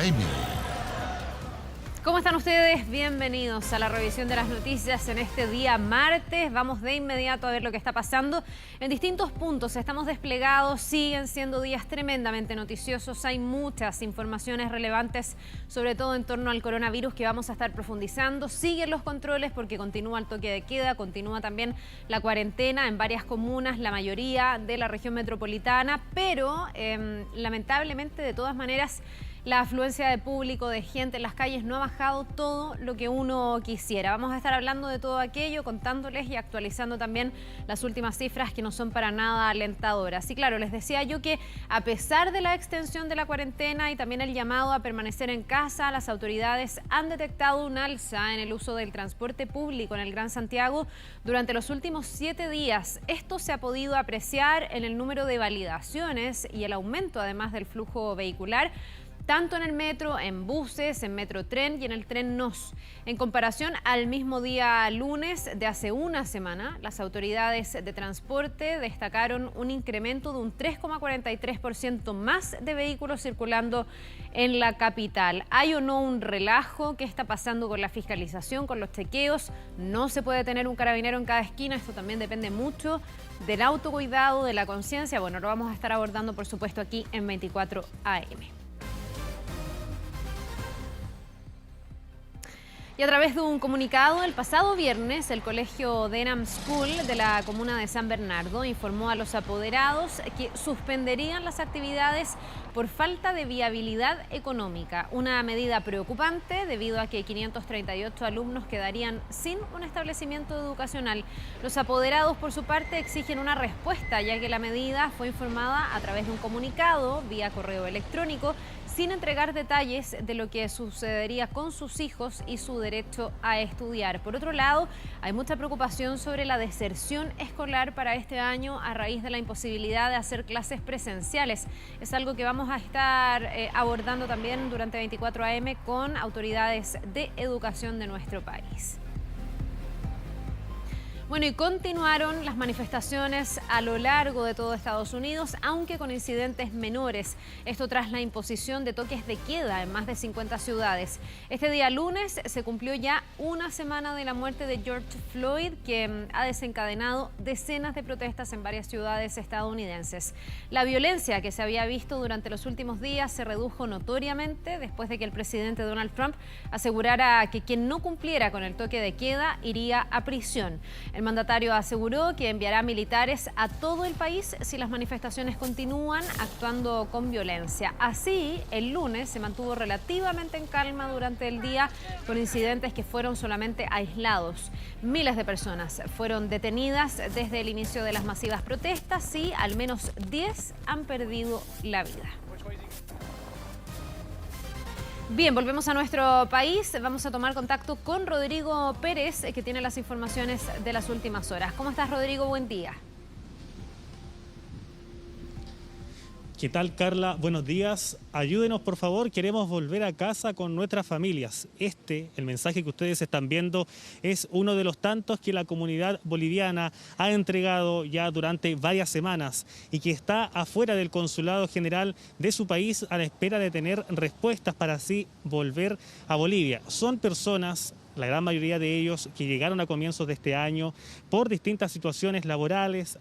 AM. ¿Cómo están ustedes? Bienvenidos a la revisión de las noticias en este día martes. Vamos de inmediato a ver lo que está pasando en distintos puntos. Estamos desplegados, siguen siendo días tremendamente noticiosos. Hay muchas informaciones relevantes, sobre todo en torno al coronavirus, que vamos a estar profundizando. Siguen los controles porque continúa el toque de queda, continúa también la cuarentena en varias comunas, la mayoría de la región metropolitana, pero lamentablemente, de todas maneras, la afluencia de público, de gente en las calles no ha bajado todo lo que uno quisiera. Vamos a estar hablando de todo aquello, contándoles y actualizando también las últimas cifras que no son para nada alentadoras. Y claro, les decía yo que a pesar de la extensión de la cuarentena y también el llamado a permanecer en casa, las autoridades han detectado un alza en el uso del transporte público en el Gran Santiago durante los últimos 7 días. Esto se ha podido apreciar en el número de validaciones y el aumento además del flujo vehicular, tanto en el metro, en buses, en Metrotren y en el Tren Nos. En comparación al mismo día lunes de hace una semana, las autoridades de transporte destacaron un incremento de un 3,43% más de vehículos circulando en la capital. ¿Hay o no un relajo? ¿Qué está pasando con la fiscalización, con los chequeos? No se puede tener un carabinero en cada esquina, esto también depende mucho del autocuidado, de la conciencia. Bueno, lo vamos a estar abordando, por supuesto, aquí en 24 AM. Y a través de un comunicado, el pasado viernes, el colegio Denham School de la comuna de San Bernardo informó a los apoderados que suspenderían las actividades por falta de viabilidad económica. Una medida preocupante debido a que 538 alumnos quedarían sin un establecimiento educacional. Los apoderados, por su parte, exigen una respuesta, ya que la medida fue informada a través de un comunicado vía correo electrónico, sin entregar detalles de lo que sucedería con sus hijos y su derecho a estudiar. Por otro lado, hay mucha preocupación sobre la deserción escolar para este año a raíz de la imposibilidad de hacer clases presenciales. Es algo que vamos a estar abordando también durante 24 AM con autoridades de educación de nuestro país. Bueno, y continuaron las manifestaciones a lo largo de todo Estados Unidos, aunque con incidentes menores. Esto tras la imposición de toques de queda en más de 50 ciudades. Este día lunes se cumplió ya una semana de la muerte de George Floyd, que ha desencadenado decenas de protestas en varias ciudades estadounidenses. La violencia que se había visto durante los últimos días se redujo notoriamente después de que el presidente Donald Trump asegurara que quien no cumpliera con el toque de queda iría a prisión. El mandatario aseguró que enviará militares a todo el país si las manifestaciones continúan actuando con violencia. Así, el lunes se mantuvo relativamente en calma durante el día, con incidentes que fueron solamente aislados. Miles de personas fueron detenidas desde el inicio de las masivas protestas y al menos 10 han perdido la vida. Bien, volvemos a nuestro país. Vamos a tomar contacto con Rodrigo Pérez, que tiene las informaciones de las últimas horas. ¿Cómo estás, Rodrigo? Buen día. ¿Qué tal, Carla? Buenos días. Ayúdenos, por favor. Queremos volver a casa con nuestras familias. El mensaje que ustedes están viendo, es uno de los tantos que la comunidad boliviana ha entregado ya durante varias semanas y que está afuera del consulado general de su país a la espera de tener respuestas para así volver a Bolivia. Son personas, la gran mayoría de ellos, que llegaron a comienzos de este año por distintas situaciones laborales,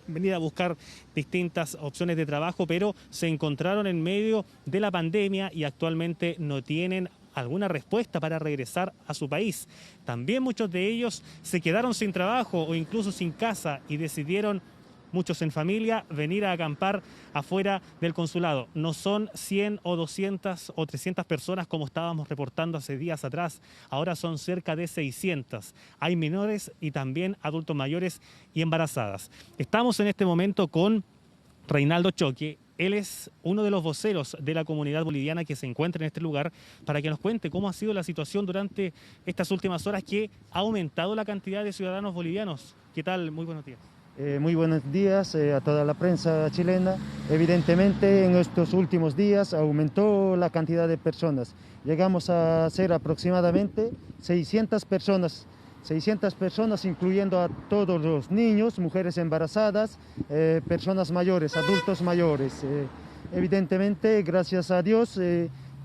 venir a buscar distintas opciones de trabajo, pero se encontraron en medio de la pandemia y actualmente no tienen alguna respuesta para regresar a su país. También muchos de ellos se quedaron sin trabajo o incluso sin casa y decidieron, muchos en familia, venir a acampar afuera del consulado. No son 100 o 200 o 300 personas como estábamos reportando hace días atrás. Ahora son cerca de 600. Hay menores y también adultos mayores y embarazadas. Estamos en este momento con Reinaldo Choque. Él es uno de los voceros de la comunidad boliviana que se encuentra en este lugar, para que nos cuente cómo ha sido la situación durante estas últimas horas, que ha aumentado la cantidad de ciudadanos bolivianos. ¿Qué tal? Muy buenos días. Muy buenos días a toda la prensa chilena. Evidentemente, en estos últimos días aumentó la cantidad de personas. Llegamos a ser aproximadamente 600 personas, incluyendo a todos los niños, mujeres embarazadas, personas mayores, adultos mayores. Evidentemente, gracias a Dios,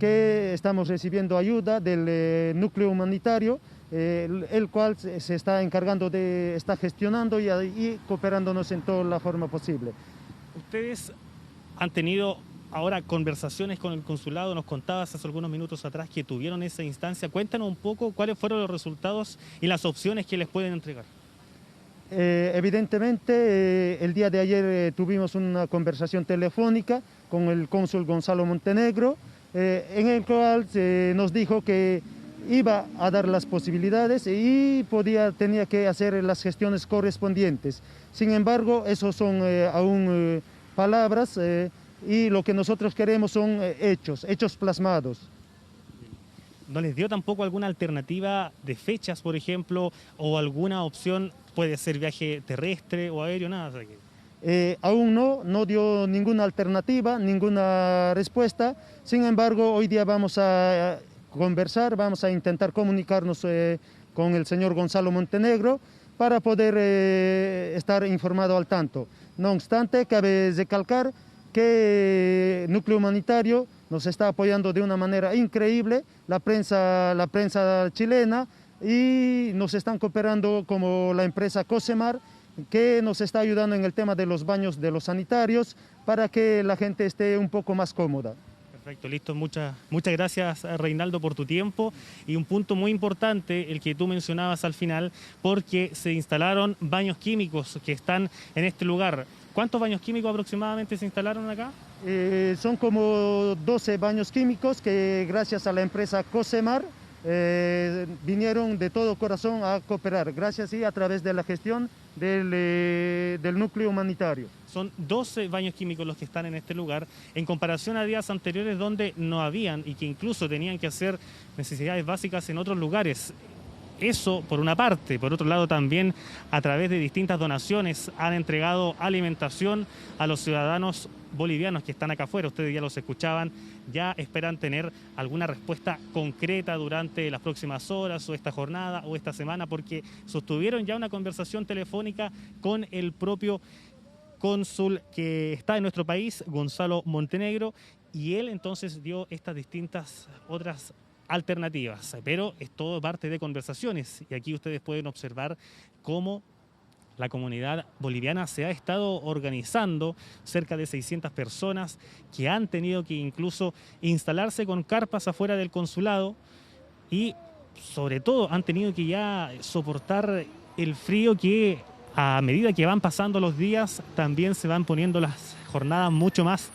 que estamos recibiendo ayuda del núcleo humanitario, el cual se está encargando está gestionando y cooperándonos en toda la forma posible. Ustedes han tenido ahora conversaciones con el consulado, nos contabas hace algunos minutos atrás que tuvieron esa instancia. Cuéntanos un poco cuáles fueron los resultados y las opciones que les pueden entregar. Evidentemente, el día de ayer tuvimos una conversación telefónica con el cónsul Gonzalo Montenegro, en el cual nos dijo que iba a dar las posibilidades y tenía que hacer las gestiones correspondientes. Sin embargo, esos son aún palabras y lo que nosotros queremos son hechos plasmados. ¿No les dio tampoco alguna alternativa de fechas, por ejemplo, o alguna opción, puede ser viaje terrestre o aéreo, nada? Aún no dio ninguna alternativa, ninguna respuesta. Sin embargo, hoy día vamos a conversar, vamos a intentar comunicarnos con el señor Gonzalo Montenegro para poder estar informado al tanto. No obstante, cabe recalcar que el núcleo humanitario nos está apoyando de una manera increíble, la prensa chilena, y nos están cooperando como la empresa Cosemar, que nos está ayudando en el tema de los baños de los sanitarios para que la gente esté un poco más cómoda. Perfecto, listo. Muchas gracias, Reinaldo, por tu tiempo. Y un punto muy importante, el que tú mencionabas al final, porque se instalaron baños químicos que están en este lugar. ¿Cuántos baños químicos aproximadamente se instalaron acá? Son como 12 baños químicos que gracias a la empresa Cosemar vinieron de todo corazón a cooperar, gracias y a través de la gestión del núcleo humanitario. Son 12 baños químicos los que están en este lugar, en comparación a días anteriores donde no habían y que incluso tenían que hacer necesidades básicas en otros lugares. Eso por una parte. Por otro lado también a través de distintas donaciones han entregado alimentación a los ciudadanos bolivianos que están acá afuera. Ustedes ya los escuchaban, ya esperan tener alguna respuesta concreta durante las próximas horas o esta jornada o esta semana, porque sostuvieron ya una conversación telefónica con el propio cónsul que está en nuestro país, Gonzalo Montenegro, y él entonces dio estas distintas otras alternativas, pero es todo parte de conversaciones y aquí ustedes pueden observar cómo la comunidad boliviana se ha estado organizando, cerca de 600 personas que han tenido que incluso instalarse con carpas afuera del consulado y sobre todo han tenido que ya soportar el frío que a medida que van pasando los días también se van poniendo las jornadas mucho más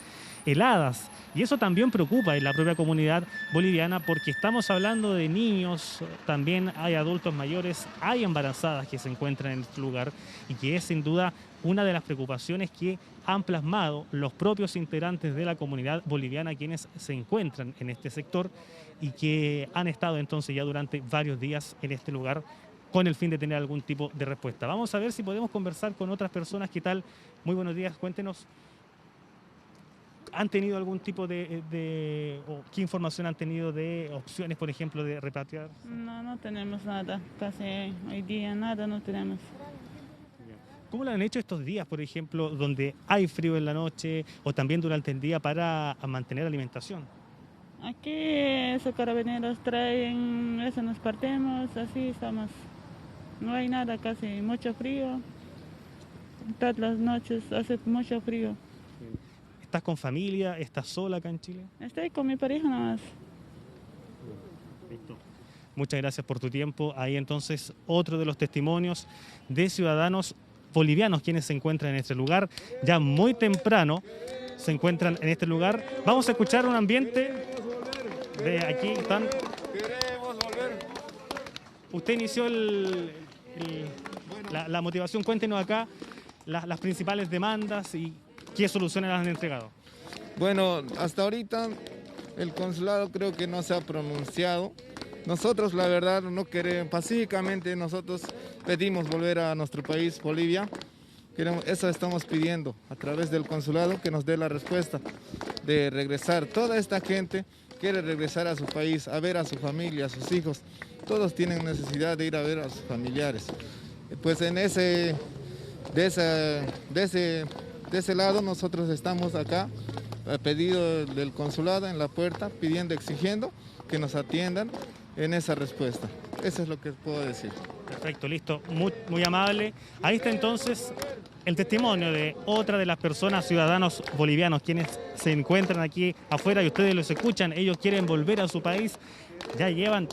heladas. Y eso también preocupa en la propia comunidad boliviana porque estamos hablando de niños, también hay adultos mayores, hay embarazadas que se encuentran en este lugar y que es sin duda una de las preocupaciones que han plasmado los propios integrantes de la comunidad boliviana quienes se encuentran en este sector y que han estado entonces ya durante varios días en este lugar con el fin de tener algún tipo de respuesta. Vamos a ver si podemos conversar con otras personas. ¿Qué tal? Muy buenos días, cuéntenos. ¿Han tenido algún tipo o qué información han tenido de opciones, por ejemplo, de repatriar? No tenemos nada, casi hoy día nada no tenemos. ¿Cómo lo han hecho estos días, por ejemplo, donde hay frío en la noche o también durante el día para mantener alimentación? Aquí esos carabineros traen, eso nos partimos, así estamos. No hay nada casi, mucho frío. Todas las noches hace mucho frío. ¿Estás con familia? ¿Estás sola acá en Chile? Estoy con mi pareja nomás. Listo. Muchas gracias por tu tiempo. Ahí entonces otro de los testimonios de ciudadanos bolivianos quienes se encuentran en este lugar. Ya muy temprano se encuentran en este lugar. Vamos a escuchar un ambiente de aquí. Están. Queremos volver. Usted inició la motivación. Cuéntenos acá las principales demandas y ¿qué soluciones han entregado? Bueno, hasta ahorita el consulado creo que no se ha pronunciado. Nosotros, la verdad, no queremos, pacíficamente nosotros pedimos volver a nuestro país, Bolivia. Eso estamos pidiendo a través del consulado, que nos dé la respuesta de regresar. Toda esta gente quiere regresar a su país, a ver a su familia, a sus hijos. Todos tienen necesidad de ir a ver a sus familiares. Pues de ese lado nosotros estamos acá a pedido del consulado en la puerta, exigiendo que nos atiendan en esa respuesta. Eso es lo que puedo decir. Perfecto, listo, muy amable. Ahí está entonces el testimonio de otra de las personas, ciudadanos bolivianos, quienes se encuentran aquí afuera y ustedes los escuchan. Ellos quieren volver a su país, ya llevan,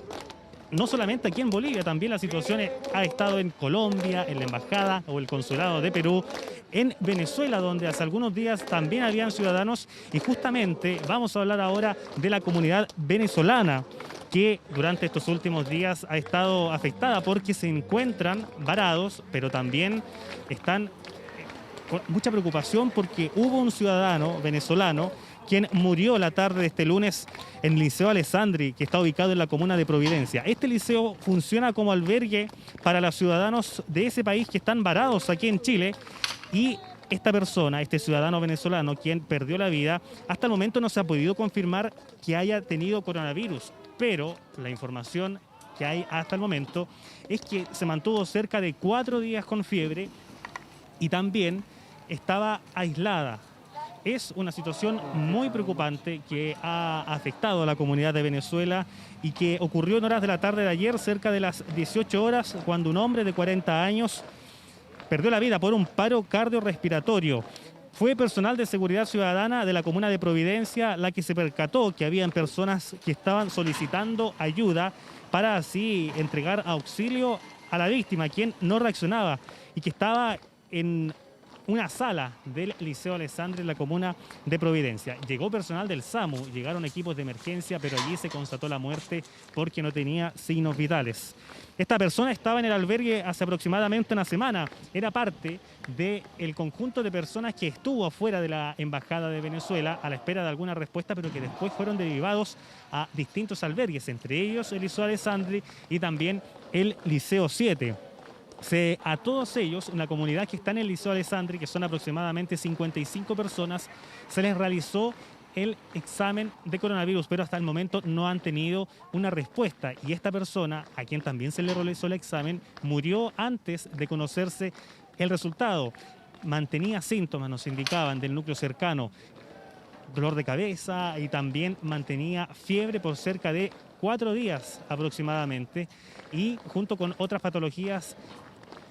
no solamente aquí en Bolivia, también la situación ha estado en Colombia, en la embajada o el consulado de Perú, en Venezuela, donde hace algunos días también habían ciudadanos, y justamente vamos a hablar ahora de la comunidad venezolana, que durante estos últimos días ha estado afectada porque se encuentran varados, pero también están con mucha preocupación porque hubo un ciudadano venezolano quien murió la tarde de este lunes en el Liceo Alessandri, que está ubicado en la comuna de Providencia. Este liceo funciona como albergue para los ciudadanos de ese país que están varados aquí en Chile, y esta persona, este ciudadano venezolano, quien perdió la vida, hasta el momento no se ha podido confirmar que haya tenido coronavirus, pero la información que hay hasta el momento es que se mantuvo cerca de 4 días con fiebre y también estaba aislada. Es una situación muy preocupante que ha afectado a la comunidad de Venezuela y que ocurrió en horas de la tarde de ayer, cerca de las 18 horas, cuando un hombre de 40 años perdió la vida por un paro cardiorrespiratorio. Fue personal de seguridad ciudadana de la comuna de Providencia la que se percató que habían personas que estaban solicitando ayuda para así entregar auxilio a la víctima, quien no reaccionaba y que estaba en una sala del Liceo Alessandri en la comuna de Providencia. Llegó personal del SAMU, llegaron equipos de emergencia, pero allí se constató la muerte porque no tenía signos vitales. Esta persona estaba en el albergue hace aproximadamente una semana. Era parte del conjunto de personas que estuvo afuera de la Embajada de Venezuela a la espera de alguna respuesta, pero que después fueron derivados a distintos albergues, entre ellos el Liceo Alessandri y también el Liceo 7. A todos ellos, una comunidad que está en el Liceo Alessandri, que son aproximadamente 55 personas, se les realizó el examen de coronavirus, pero hasta el momento no han tenido una respuesta. Y esta persona, a quien también se le realizó el examen, murió antes de conocerse el resultado. Mantenía síntomas, nos indicaban, del núcleo cercano, dolor de cabeza, y también mantenía fiebre por cerca de 4 días aproximadamente, y junto con otras patologías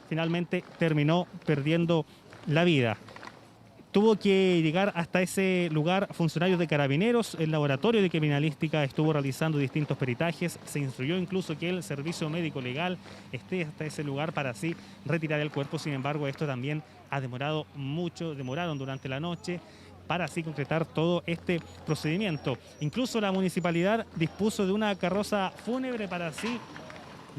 finalmente terminó perdiendo la vida. Tuvo que llegar hasta ese lugar funcionarios de Carabineros. El laboratorio de criminalística estuvo realizando distintos peritajes. Se instruyó incluso que el servicio médico legal esté hasta ese lugar para así retirar el cuerpo. Sin embargo, esto también ha demorado mucho, demoraron durante la noche para así concretar todo este procedimiento. Incluso la municipalidad dispuso de una carroza fúnebre para así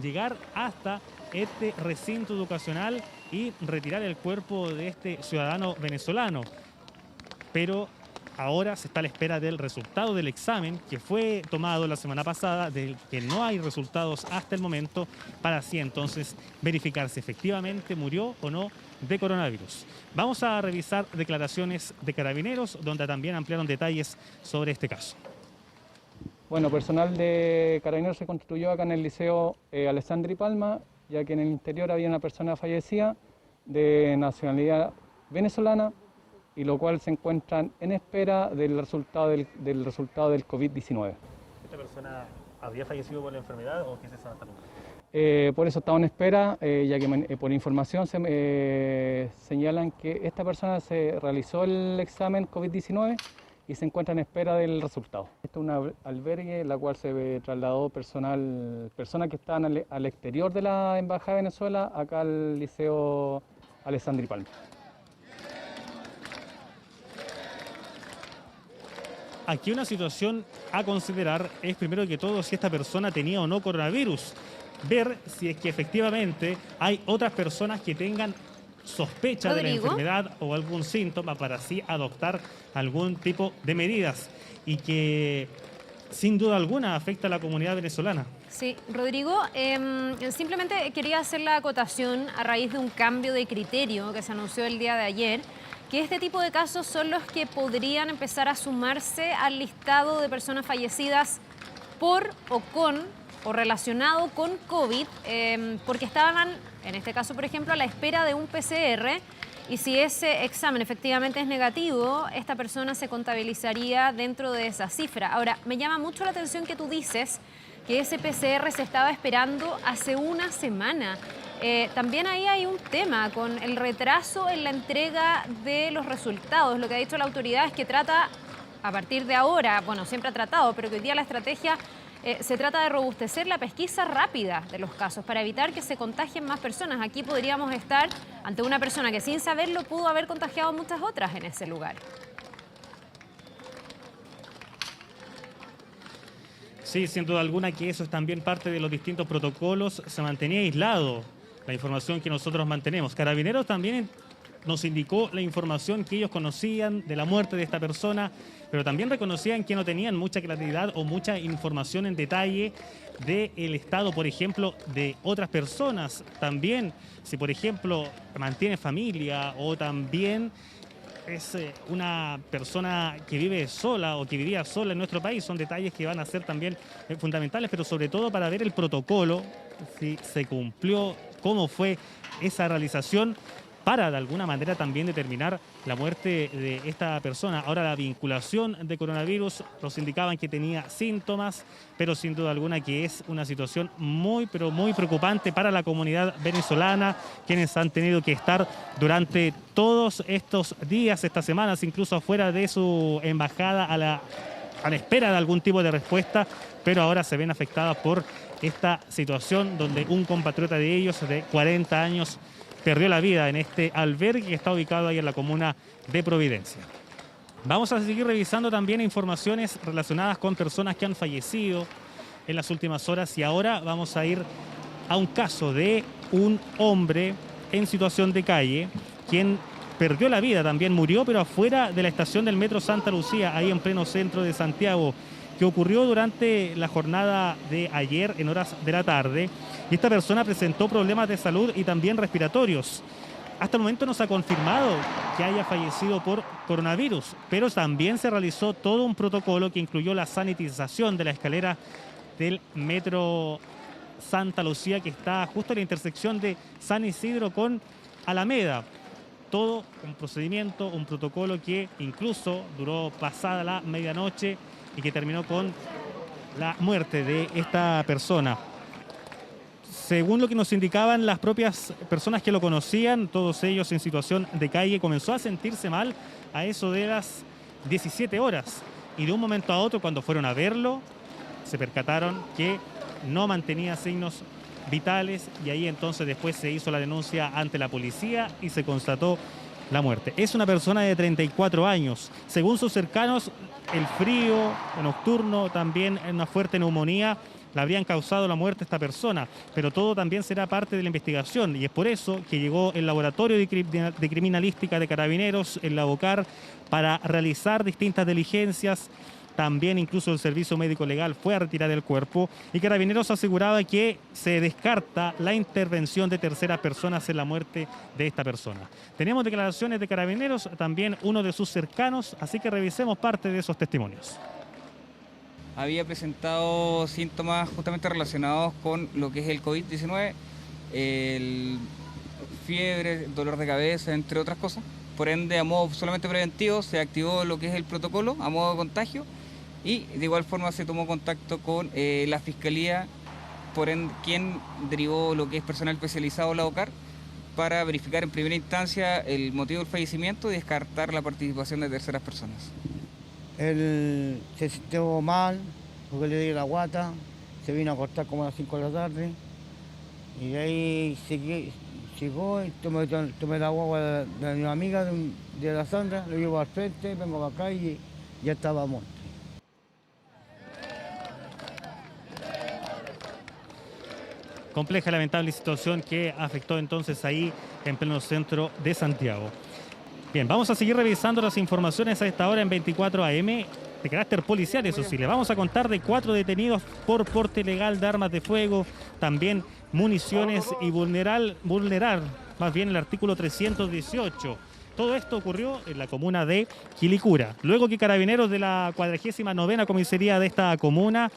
llegar hasta este recinto educacional y retirar el cuerpo de este ciudadano venezolano. Pero ahora se está a la espera del resultado del examen que fue tomado la semana pasada, del que no hay resultados hasta el momento, para así entonces verificar si efectivamente murió o no de coronavirus. Vamos a revisar declaraciones de Carabineros, donde también ampliaron detalles sobre este caso. Bueno, personal de Carabineros se constituyó acá en el Liceo Alessandri Palma, ya que en el interior había una persona fallecida de nacionalidad venezolana, y lo cual se encuentran en espera del resultado del COVID-19. ¿Esta persona había fallecido por la enfermedad o qué se sabe hasta ahora? Por eso estamos en espera, ya que por información señalan que esta persona se realizó el examen COVID-19 y se encuentra en espera del resultado. Este es un albergue en la cual se trasladó personas que estaban al exterior de la Embajada de Venezuela, acá al Liceo Alessandri Palma. Aquí una situación a considerar es, primero que todo, si esta persona tenía o no coronavirus. Ver si es que efectivamente hay otras personas que tengan sospecha Rodrigo de la enfermedad o algún síntoma, para así adoptar algún tipo de medidas, y que sin duda alguna afecta a la comunidad venezolana. Sí, Rodrigo, simplemente quería hacer la acotación a raíz de un cambio de criterio que se anunció el día de ayer, que este tipo de casos son los que podrían empezar a sumarse al listado de personas fallecidas por o relacionado con COVID, porque estaban, en este caso, por ejemplo, a la espera de un PCR, y si ese examen efectivamente es negativo, esta persona se contabilizaría dentro de esa cifra. Ahora, me llama mucho la atención que tú dices que ese PCR se estaba esperando hace una semana. También ahí hay un tema con el retraso en la entrega de los resultados. Lo que ha dicho la autoridad es que trata, a partir de ahora, bueno, siempre ha tratado, pero que hoy día la estrategia se trata de robustecer la pesquisa rápida de los casos para evitar que se contagien más personas. Aquí podríamos estar ante una persona que sin saberlo pudo haber contagiado a muchas otras en ese lugar. Sí, sin duda alguna que eso es también parte de los distintos protocolos. Se mantenía aislado la información que nosotros mantenemos. Carabineros también nos indicó la información que ellos conocían de la muerte de esta persona, pero también reconocían que no tenían mucha claridad o mucha información en detalle del estado, por ejemplo, de otras personas. También, si por ejemplo mantiene familia o también es una persona que vive sola o que vivía sola en nuestro país, son detalles que van a ser también fundamentales, pero sobre todo para ver el protocolo, si se cumplió, cómo fue esa realización, para de alguna manera también determinar la muerte de esta persona. Ahora, la vinculación de coronavirus, nos indicaban que tenía síntomas, pero sin duda alguna que es una situación muy, pero muy preocupante para la comunidad venezolana, quienes han tenido que estar durante todos estos días, estas semanas, incluso afuera de su embajada a la espera de algún tipo de respuesta, pero ahora se ven afectadas por esta situación donde un compatriota de ellos de 40 años perdió la vida en este albergue que está ubicado ahí en la comuna de Providencia. Vamos a seguir revisando también informaciones relacionadas con personas que han fallecido en las últimas horas y ahora vamos a ir a un caso de un hombre en situación de calle, quien perdió la vida, también murió, pero afuera de la estación del Metro Santa Lucía, ahí en pleno centro de Santiago, que ocurrió durante la jornada de ayer en horas de la tarde. Y esta persona presentó problemas de salud y también respiratorios. Hasta el momento no se ha confirmado que haya fallecido por coronavirus, pero también se realizó todo un protocolo que incluyó la sanitización de la escalera del Metro Santa Lucía, que está justo en la intersección de San Isidro con Alameda. Todo un procedimiento, un protocolo que incluso duró pasada la medianoche y que terminó con la muerte de esta persona. Según lo que nos indicaban las propias personas que lo conocían, todos ellos en situación de calle, comenzó a sentirse mal a eso de las 17 horas. Y de un momento a otro, cuando fueron a verlo, se percataron que no mantenía signos vitales y ahí entonces después se hizo la denuncia ante la policía y se constató la muerte. Es una persona de 34 años. Según sus cercanos, el frío nocturno, también una fuerte neumonía, le habrían causado la muerte a esta persona, pero todo también será parte de la investigación y es por eso que llegó el laboratorio de criminalística de Carabineros, el Labocar, para realizar distintas diligencias. También incluso el servicio médico legal fue a retirar el cuerpo y Carabineros aseguraba que se descarta la intervención de terceras personas en la muerte de esta persona. Tenemos declaraciones de Carabineros, también uno de sus cercanos, así que revisemos parte de esos testimonios. Había presentado síntomas justamente relacionados con lo que es el COVID-19, fiebre, dolor de cabeza, entre otras cosas. Por ende, a modo solamente preventivo, se activó lo que es el protocolo a modo de contagio y de igual forma se tomó contacto con la Fiscalía, por ende, quien derivó lo que es personal especializado Labocar para verificar en primera instancia el motivo del fallecimiento y descartar la participación de terceras personas. Él se sintió mal porque le dio la guata, se vino a acostar como a las 5 de la tarde y de ahí llegó y tomé la guagua de mi amiga, de la Sandra, lo llevo al frente, vengo acá y ya estaba muerto. Compleja, lamentable situación que afectó entonces ahí en pleno centro de Santiago. Bien, vamos a seguir revisando las informaciones a esta hora en 24 AM de carácter policial, eso sí. Le vamos a contar de 4 detenidos por porte ilegal de armas de fuego, también municiones y vulnerar más bien el artículo 318. Todo esto ocurrió en la comuna de Quilicura. Luego que Carabineros de la 49ª comisaría de esta comuna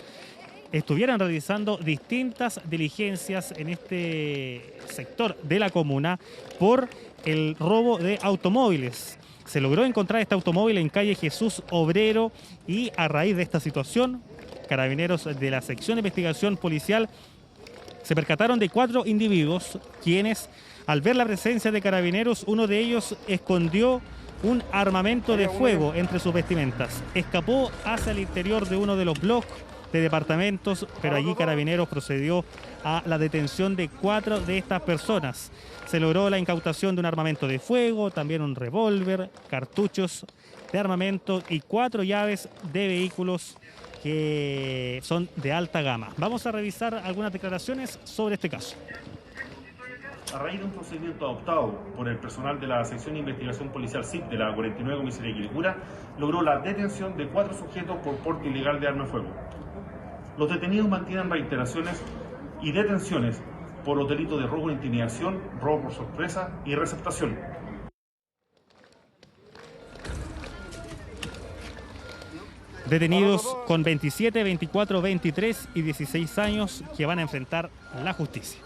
estuvieran realizando distintas diligencias en este sector de la comuna por el robo de automóviles. Se logró encontrar este automóvil en calle Jesús Obrero y a raíz de esta situación, carabineros de la sección de investigación policial se percataron de 4 individuos quienes, al ver la presencia de carabineros, uno de ellos escondió un armamento de fuego entre sus vestimentas. Escapó hacia el interior de uno de los bloques de departamentos, pero allí Carabineros procedió a la detención de 4 de estas personas. Se logró la incautación de un armamento de fuego, también un revólver, cartuchos de armamento y 4 llaves de vehículos que son de alta gama. Vamos a revisar algunas declaraciones sobre este caso. A raíz de un procedimiento adoptado por el personal de la sección de investigación policial SIP de la 49 Comisaría de Quilicura, logró la detención de 4 sujetos por porte ilegal de arma de fuego. Los detenidos mantienen reiteraciones y detenciones por los delitos de robo, intimidación, robo por sorpresa y receptación. Detenidos con 27, 24, 23 y 16 años que van a enfrentar la justicia.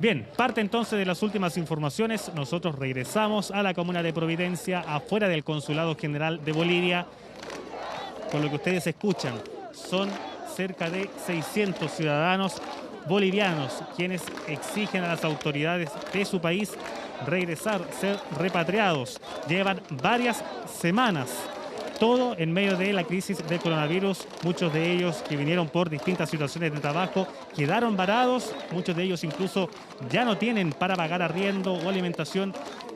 Bien, parte entonces de las últimas informaciones. Nosotros regresamos a la comuna de Providencia, afuera del Consulado General de Bolivia. Con lo que ustedes escuchan, son cerca de 600 ciudadanos bolivianos quienes exigen a las autoridades de su país regresar, ser repatriados. Llevan varias semanas, todo en medio de la crisis del coronavirus. Muchos de ellos que vinieron por distintas situaciones de trabajo quedaron varados, muchos de ellos incluso ya no tienen para pagar arriendo o alimentación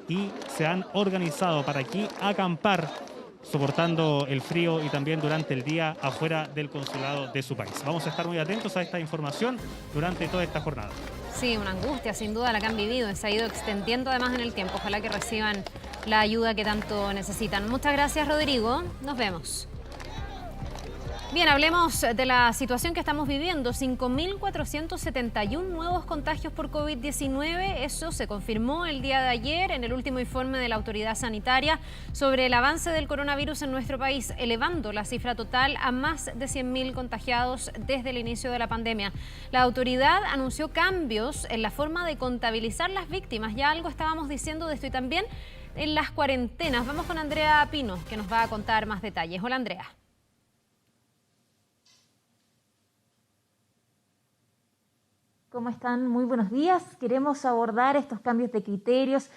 y se han organizado para aquí acampar, soportando el frío y también durante el día afuera del consulado de su país. Vamos a estar muy atentos a esta información durante toda esta jornada. Sí, una angustia sin duda la que han vivido, se ha ido extendiendo además en el tiempo. Ojalá que reciban la ayuda que tanto necesitan. Muchas gracias, Rodrigo. Nos vemos. Bien, hablemos de la situación que estamos viviendo. 5.471 nuevos contagios por COVID-19. Eso se confirmó el día de ayer en el último informe de la autoridad sanitaria sobre el avance del coronavirus en nuestro país, elevando la cifra total a más de 100.000 contagiados desde el inicio de la pandemia. La autoridad anunció cambios en la forma de contabilizar las víctimas. Ya algo estábamos diciendo de esto y también en las cuarentenas. Vamos con Andrea Pino, que nos va a contar más detalles. Hola, Andrea. ¿Cómo están? Muy buenos días. Queremos abordar estos cambios de criterios,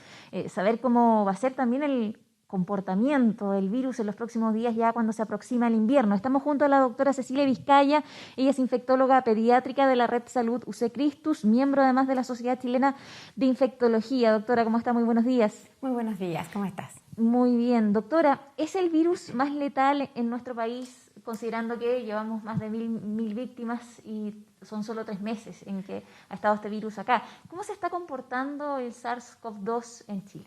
saber cómo va a ser también el comportamiento del virus en los próximos días ya cuando se aproxima el invierno. Estamos junto a la doctora Cecilia Vizcaya, ella es infectóloga pediátrica de la Red Salud UC Christus, miembro además de la Sociedad Chilena de Infectología. Doctora, ¿cómo está? Muy buenos días. Muy buenos días, ¿cómo estás? Muy bien. Doctora, ¿es el virus más letal en nuestro país, considerando que llevamos más de 1.000 víctimas y son solo 3 meses en que ha estado este virus acá? ¿Cómo se está comportando el SARS-CoV-2 en Chile?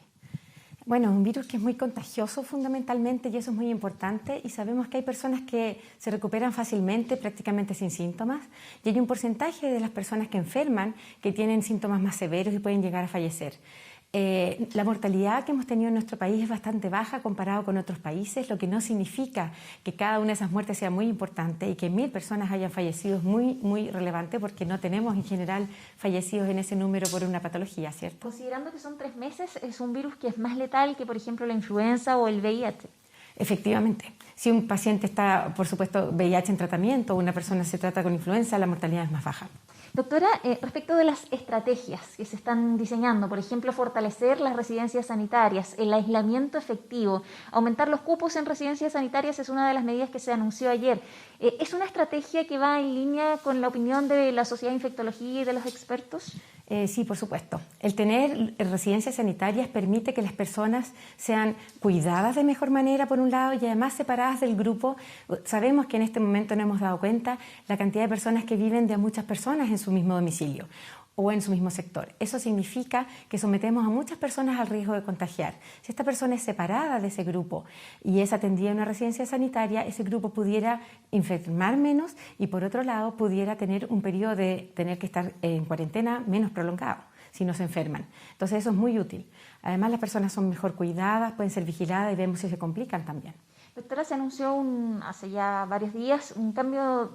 Bueno, un virus que es muy contagioso fundamentalmente y eso es muy importante y sabemos que hay personas que se recuperan fácilmente, prácticamente sin síntomas, y hay un porcentaje de las personas que enferman que tienen síntomas más severos y pueden llegar a fallecer. La mortalidad que hemos tenido en nuestro país es bastante baja comparado con otros países, lo que no significa que cada una de esas muertes sea muy importante y que 1.000 personas hayan fallecido es muy relevante porque no tenemos en general fallecidos en ese número por una patología, ¿cierto? Considerando que son 3 meses, ¿es un virus que es más letal que, por ejemplo, la influenza o el VIH? Efectivamente. Si un paciente está, por supuesto, VIH en tratamiento o una persona se trata con influenza, la mortalidad es más baja. Doctora, respecto de las estrategias que se están diseñando, por ejemplo, fortalecer las residencias sanitarias, el aislamiento efectivo, aumentar los cupos en residencias sanitarias es una de las medidas que se anunció ayer. ¿Es una estrategia que va en línea con la opinión de la Sociedad de Infectología y de los expertos? Sí, por supuesto. El tener residencias sanitarias permite que las personas sean cuidadas de mejor manera, por un lado, y además separadas del grupo. Sabemos que en este momento no hemos dado cuenta la cantidad de personas que viven de muchas personas en su mismo domicilio o en su mismo sector. Eso significa que sometemos a muchas personas al riesgo de contagiar. Si esta persona es separada de ese grupo y es atendida en una residencia sanitaria, ese grupo pudiera enfermar menos y, por otro lado, pudiera tener un periodo de tener que estar en cuarentena menos prolongado si no se enferman. Entonces eso es muy útil. Además, las personas son mejor cuidadas, pueden ser vigiladas y vemos si se complican también. Doctora, se anunció hace ya varios días un cambio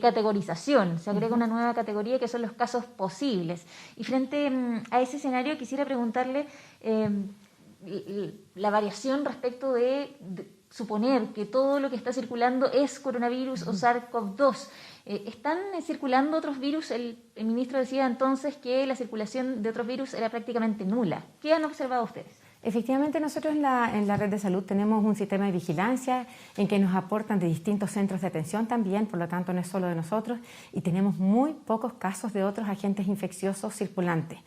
categorización, se agrega una nueva categoría que son los casos posibles. Y frente a ese escenario quisiera preguntarle la variación respecto de suponer que todo lo que está circulando es coronavirus o SARS-CoV-2. ¿Están circulando otros virus? El ministro decía entonces que la circulación de otros virus era prácticamente nula. ¿Qué han observado ustedes? Efectivamente, nosotros en la red de salud tenemos un sistema de vigilancia en que nos aportan de distintos centros de atención también, por lo tanto no es solo de nosotros, y tenemos muy pocos casos de otros agentes infecciosos circulantes.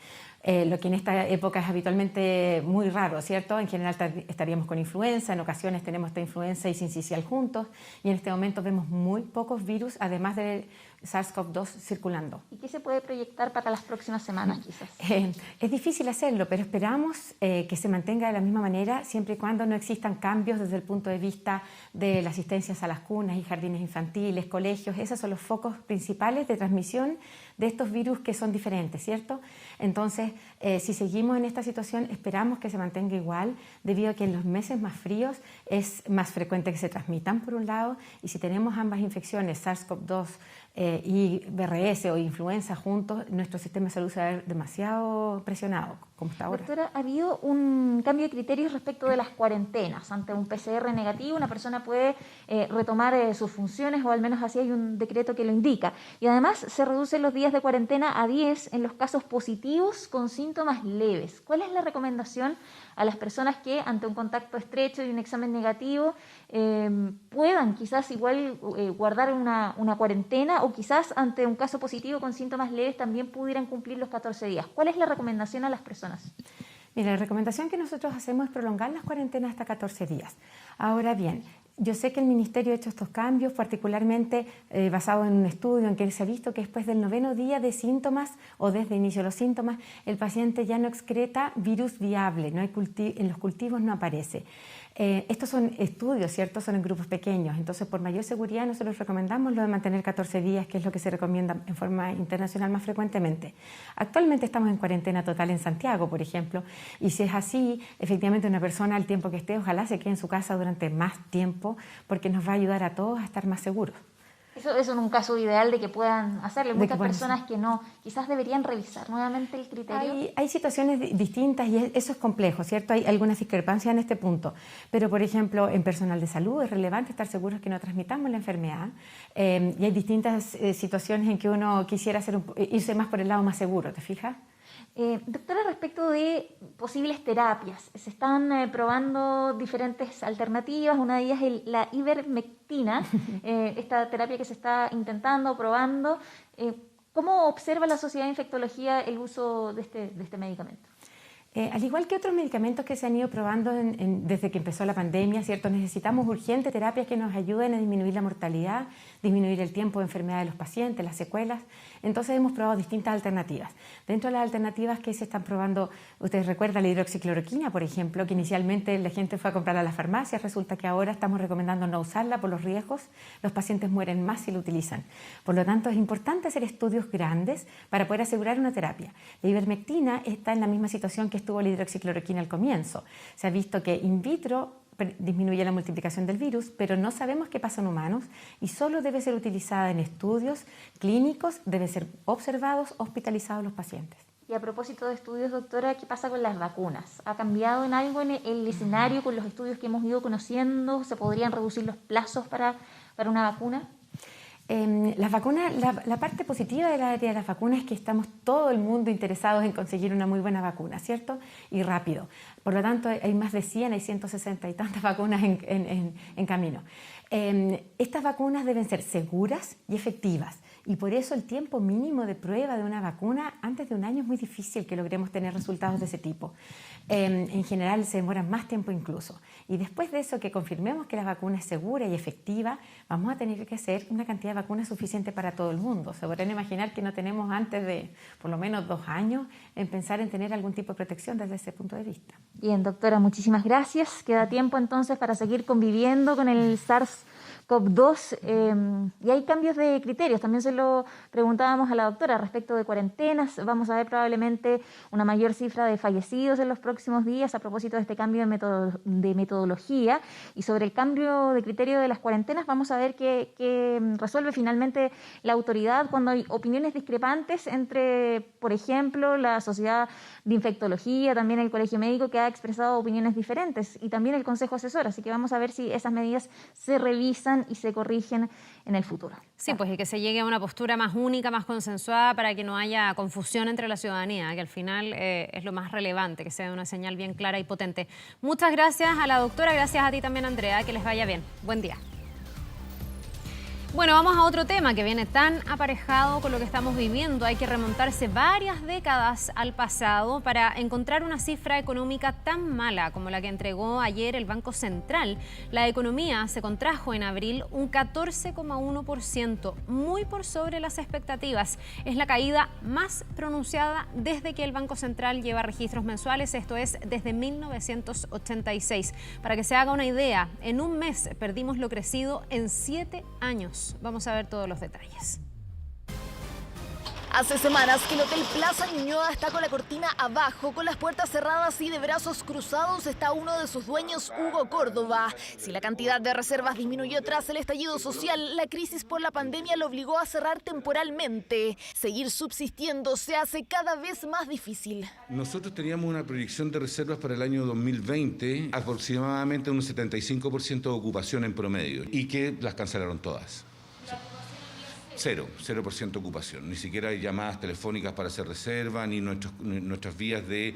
Lo que en esta época es habitualmente muy raro, ¿cierto? En general estaríamos con influenza, en ocasiones tenemos esta influenza y sincicial juntos, y en este momento vemos muy pocos virus, además de SARS-CoV-2 circulando. ¿Y qué se puede proyectar para las próximas semanas, quizás? Es difícil hacerlo, pero esperamos que se mantenga de la misma manera siempre y cuando no existan cambios desde el punto de vista de las asistencias a las cunas y jardines infantiles, colegios. Esos son los focos principales de transmisión de estos virus que son diferentes, ¿cierto? Entonces, si seguimos en esta situación, esperamos que se mantenga igual, debido a que en los meses más fríos es más frecuente que se transmitan, por un lado, y si tenemos ambas infecciones, SARS-CoV-2 y BRS o influenza juntos, nuestro sistema de salud se va a ver demasiado presionado, como está ahora. Doctora, ha habido un cambio de criterios respecto de las cuarentenas. Ante un PCR negativo, una persona puede retomar sus funciones, o al menos así hay un decreto que lo indica. Y además se reducen los días de cuarentena a 10 en los casos positivos con síntomas leves. ¿Cuál es la recomendación a las personas que ante un contacto estrecho y un examen negativo puedan quizás igual guardar una cuarentena, o quizás ante un caso positivo con síntomas leves también pudieran cumplir los 14 días? ¿Cuál es la recomendación a las personas? Mira, la recomendación que nosotros hacemos es prolongar las cuarentenas hasta 14 días. Ahora bien, yo sé que el Ministerio ha hecho estos cambios, particularmente basado en un estudio en que se ha visto que después del 9º día de síntomas o desde el inicio de los síntomas, el paciente ya no excreta virus viable, no hay en los cultivos no aparece. Estos son estudios, ¿cierto? Son en grupos pequeños, entonces por mayor seguridad nosotros recomendamos lo de mantener 14 días, que es lo que se recomienda en forma internacional más frecuentemente. Actualmente estamos en cuarentena total en Santiago, por ejemplo, y si es así, efectivamente una persona al tiempo que esté, ojalá se quede en su casa durante más tiempo, porque nos va a ayudar a todos a estar más seguros. Eso es un caso ideal de que puedan hacerlo. Hay muchas personas que no, quizás deberían revisar nuevamente el criterio. Hay situaciones distintas y eso es complejo, ¿cierto? Hay algunas discrepancias en este punto. Pero, por ejemplo, en personal de salud es relevante estar seguros que no transmitamos la enfermedad. Y hay distintas situaciones en que uno quisiera irse más por el lado más seguro, ¿te fijas? Doctora, respecto de posibles terapias, se están probando diferentes alternativas. Una de ellas es la ivermectina, esta terapia que se está intentando, probando. ¿Cómo observa la Sociedad de Infectología el uso de este medicamento? Al igual que otros medicamentos que se han ido probando desde que empezó la pandemia, ¿cierto? Necesitamos urgentes terapias que nos ayuden a disminuir la mortalidad, disminuir el tiempo de enfermedad de los pacientes, las secuelas. Entonces hemos probado distintas alternativas. Dentro de las alternativas que se están probando, ustedes recuerdan la hidroxicloroquina, por ejemplo, que inicialmente la gente fue a comprarla a las farmacias, resulta que ahora estamos recomendando no usarla por los riesgos, los pacientes mueren más si lo utilizan. Por lo tanto, es importante hacer estudios grandes para poder asegurar una terapia. La ivermectina está en la misma situación que estuvo la hidroxicloroquina al comienzo. Se ha visto que in vitro disminuye la multiplicación del virus, pero no sabemos qué pasa en humanos y solo debe ser utilizada en estudios clínicos, deben ser observados, hospitalizados los pacientes. Y a propósito de estudios, doctora, ¿qué pasa con las vacunas? ¿Ha cambiado en algo en el escenario con los estudios que hemos ido conociendo? ¿Se podrían reducir los plazos para una vacuna? Las vacunas, la parte positiva del área de las vacunas es que estamos todo el mundo interesados en conseguir una muy buena vacuna, ¿cierto? Y rápido. Por lo tanto, hay más de 100, hay 160 y tantas vacunas en camino. Estas vacunas deben ser seguras y efectivas. Y por eso el tiempo mínimo de prueba de una vacuna antes de un año es muy difícil que logremos tener resultados de ese tipo. En general se demoran más tiempo incluso. Y después de eso, que confirmemos que la vacuna es segura y efectiva, vamos a tener que hacer una cantidad de vacunas suficiente para todo el mundo. Se podrán imaginar que no tenemos antes de por lo menos 2 años en pensar en tener algún tipo de protección desde ese punto de vista. Bien, doctora, muchísimas gracias. Queda tiempo entonces para seguir conviviendo con el SARS-CoV-2. COP2 y hay cambios de criterios. También se lo preguntábamos a la doctora respecto de cuarentenas. Vamos a ver probablemente una mayor cifra de fallecidos en los próximos días a propósito de este cambio de metodología. Y sobre el cambio de criterio de las cuarentenas vamos a ver qué resuelve finalmente la autoridad cuando hay opiniones discrepantes entre, por ejemplo, la Sociedad de Infectología, también el Colegio Médico, que ha expresado opiniones diferentes, y también el Consejo Asesor. Así que vamos a ver si esas medidas se revisan y se corrigen en el futuro. Sí, pues y que se llegue a una postura más única, más consensuada, para que no haya confusión entre la ciudadanía, que al final es lo más relevante, que sea una señal bien clara y potente. Muchas gracias a la doctora, gracias a ti también, Andrea, que les vaya bien. Buen día. Bueno, vamos a otro tema que viene tan aparejado con lo que estamos viviendo. Hay que remontarse varias décadas al pasado para encontrar una cifra económica tan mala como la que entregó ayer el Banco Central. La economía se contrajo en abril un 14,1%, muy por sobre las expectativas. Es la caída más pronunciada desde que el Banco Central lleva registros mensuales, esto es desde 1986. Para que se haga una idea, en un mes perdimos lo crecido en 7 años. Vamos a ver todos los detalles. Hace semanas que el Hotel Plaza Ñuñoa está con la cortina abajo, con las puertas cerradas y de brazos cruzados está uno de sus dueños, Hugo Córdoba. Si la cantidad de reservas disminuyó tras el estallido social, la crisis por la pandemia lo obligó a cerrar temporalmente. Seguir subsistiendo se hace cada vez más difícil. Nosotros teníamos una proyección de reservas para el año 2020, aproximadamente un 75% de ocupación en promedio, y que las cancelaron todas. 0% ocupación, ni siquiera hay llamadas telefónicas para hacer reserva, ni nuestras vías de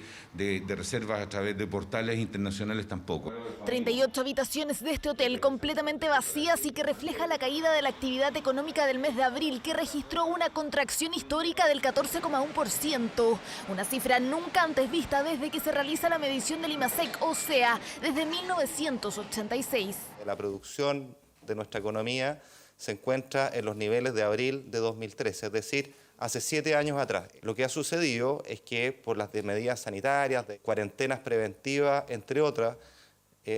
reservas a través de portales internacionales tampoco. 38 habitaciones de este hotel completamente vacías y que refleja la caída de la actividad económica del mes de abril, que registró una contracción histórica del 14,1%, una cifra nunca antes vista desde que se realiza la medición del IMASEC, o sea, desde 1986. La producción de nuestra economía se encuentra en los niveles de abril de 2013, es decir, hace 7 años atrás. Lo que ha sucedido es que por las medidas sanitarias, de cuarentenas preventivas, entre otras,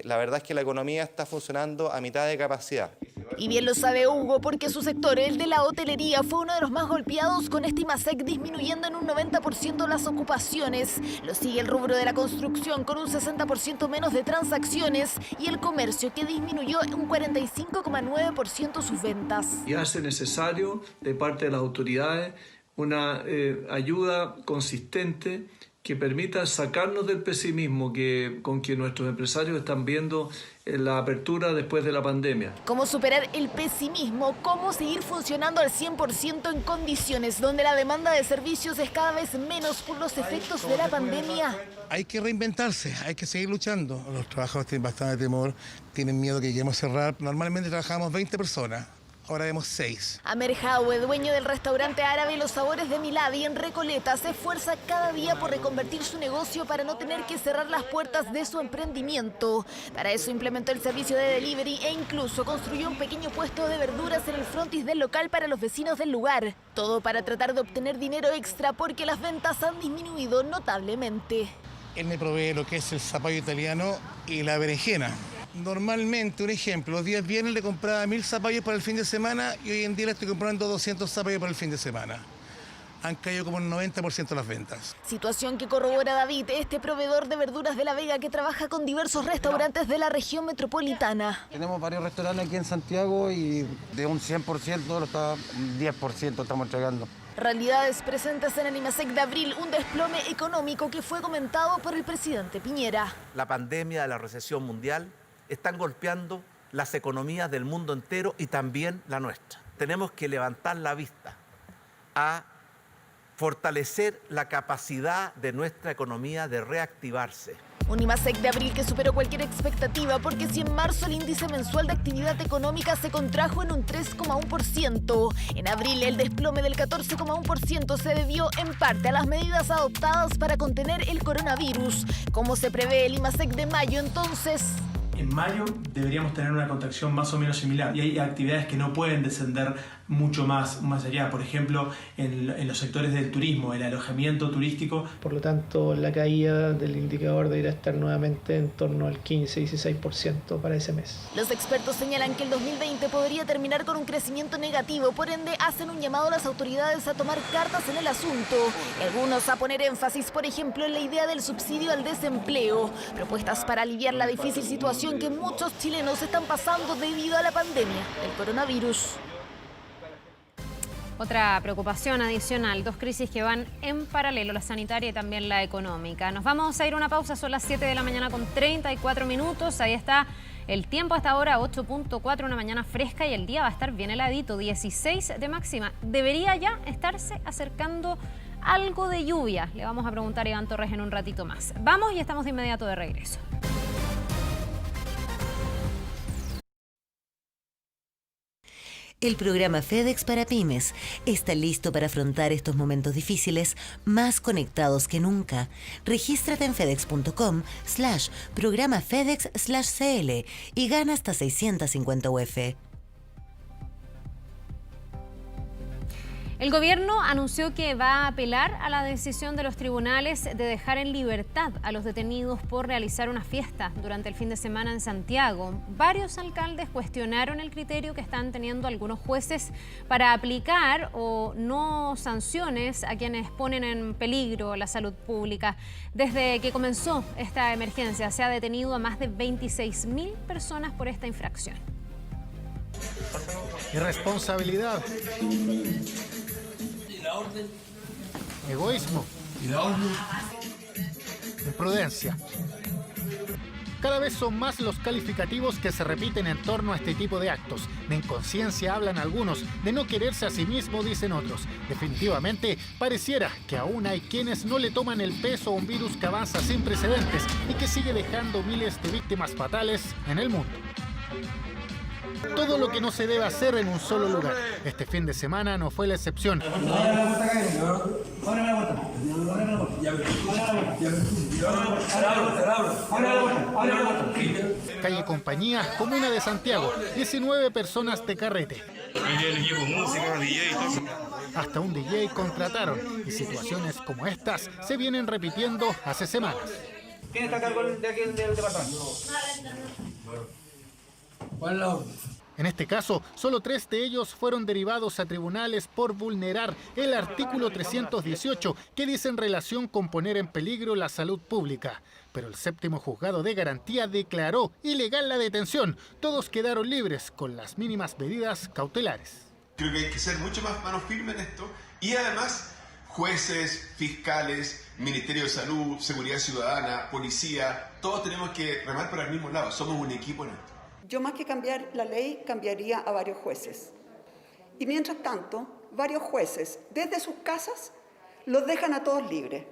la verdad es que la economía está funcionando a mitad de capacidad. Y bien lo sabe Hugo, porque su sector, el de la hotelería, fue uno de los más golpeados, con este IMASEC disminuyendo en un 90% las ocupaciones. Lo sigue el rubro de la construcción, con un 60% menos de transacciones, y el comercio, que disminuyó en un 45,9% sus ventas. Y hace necesario de parte de las autoridades una ayuda consistente que permita sacarnos del pesimismo con que nuestros empresarios están viendo la apertura después de la pandemia. ¿Cómo superar el pesimismo? ¿Cómo seguir funcionando al 100% en condiciones donde la demanda de servicios es cada vez menos por los efectos de la pandemia? Hay que reinventarse, hay que seguir luchando. Los trabajadores tienen bastante temor, tienen miedo que lleguemos a cerrar. Normalmente trabajamos 20 personas. Ahora vemos 6. Amer Hawe, dueño del restaurante árabe Los Sabores de Milady en Recoleta, se esfuerza cada día por reconvertir su negocio para no tener que cerrar las puertas de su emprendimiento. Para eso implementó el servicio de delivery e incluso construyó un pequeño puesto de verduras en el frontis del local para los vecinos del lugar. Todo para tratar de obtener dinero extra, porque las ventas han disminuido notablemente. Él me provee lo que es el zapallo italiano y la berenjena. Normalmente, un ejemplo, los días viernes le compraba 1000 zapallos para el fin de semana y hoy en día le estoy comprando 200 zapallos para el fin de semana. Han caído como un 90% las ventas. Situación que corrobora David, este proveedor de verduras de La Vega, que trabaja con diversos restaurantes de la región metropolitana. Tenemos varios restaurantes aquí en Santiago y de un 100%, 10% estamos entregando. Realidades presentes en el IMASEC de abril, un desplome económico que fue comentado por el presidente Piñera. La pandemia de la recesión mundial están golpeando las economías del mundo entero y también la nuestra. Tenemos que levantar la vista a fortalecer la capacidad de nuestra economía de reactivarse. Un IMASEC de abril que superó cualquier expectativa, porque si en marzo el índice mensual de actividad económica se contrajo en un 3,1%, en abril el desplome del 14,1% se debió en parte a las medidas adoptadas para contener el coronavirus. Como se prevé el IMASEC de mayo, entonces, En mayo deberíamos tener una contracción más o menos similar y hay actividades que no pueden descender mucho más allá, por ejemplo en los sectores del turismo, el alojamiento turístico. Por lo tanto, la caída del indicador debería estar nuevamente en torno al 15-16% para ese mes. Los expertos señalan que el 2020 podría terminar con un crecimiento negativo, por ende hacen un llamado a las autoridades a tomar cartas en el asunto y algunos a poner énfasis, por ejemplo, en la idea del subsidio al desempleo, propuestas para aliviar la difícil situación que muchos chilenos están pasando debido a la pandemia del coronavirus. Otra preocupación adicional, dos crisis que van en paralelo, la sanitaria y también la económica. Nos vamos a ir a una pausa, son las 7 de la mañana con 34 minutos. Ahí está el tiempo hasta ahora, 8.4, una mañana fresca y el día va a estar bien heladito, 16 de máxima. Debería ya estarse acercando algo de lluvia. Le vamos a preguntar a Iván Torres en un ratito más. Vamos y estamos de inmediato de regreso. El programa FedEx para Pymes está listo para afrontar estos momentos difíciles más conectados que nunca. Regístrate en fedex.com/programa FedEx/CL y gana hasta 650 UF. El gobierno anunció que va a apelar a la decisión de los tribunales de dejar en libertad a los detenidos por realizar una fiesta durante el fin de semana en Santiago. Varios alcaldes cuestionaron el criterio que están teniendo algunos jueces para aplicar o no sanciones a quienes ponen en peligro la salud pública. Desde que comenzó esta emergencia se ha detenido a más de 26.000 personas por esta infracción. Irresponsabilidad. Egoísmo. Imprudencia. Cada vez son más los calificativos que se repiten en torno a este tipo de actos. De inconsciencia hablan algunos, de no quererse a sí mismo dicen otros. Definitivamente, pareciera que aún hay quienes no le toman el peso a un virus que avanza sin precedentes y que sigue dejando miles de víctimas fatales en el mundo. Todo lo que no se debe hacer en un solo lugar. Este fin de semana no fue la excepción. Calle Compañía, comuna de Santiago, 19 personas de carrete. Hasta un DJ contrataron y situaciones como estas se vienen repitiendo hace semanas. ¿Quién está a cargo de aquí del departamento? En este caso, solo 3 de ellos fueron derivados a tribunales por vulnerar el artículo 318 que dice en relación con poner en peligro la salud pública. Pero el 7º juzgado de garantía declaró ilegal la detención. Todos quedaron libres con las mínimas medidas cautelares. Creo que hay que ser mucho más mano firme en esto y además jueces, fiscales, Ministerio de Salud, Seguridad Ciudadana, Policía, todos tenemos que remar para el mismo lado. Somos un equipo en esto. Yo más que cambiar la ley, cambiaría a varios jueces. Y mientras tanto, varios jueces, desde sus casas, los dejan a todos libres.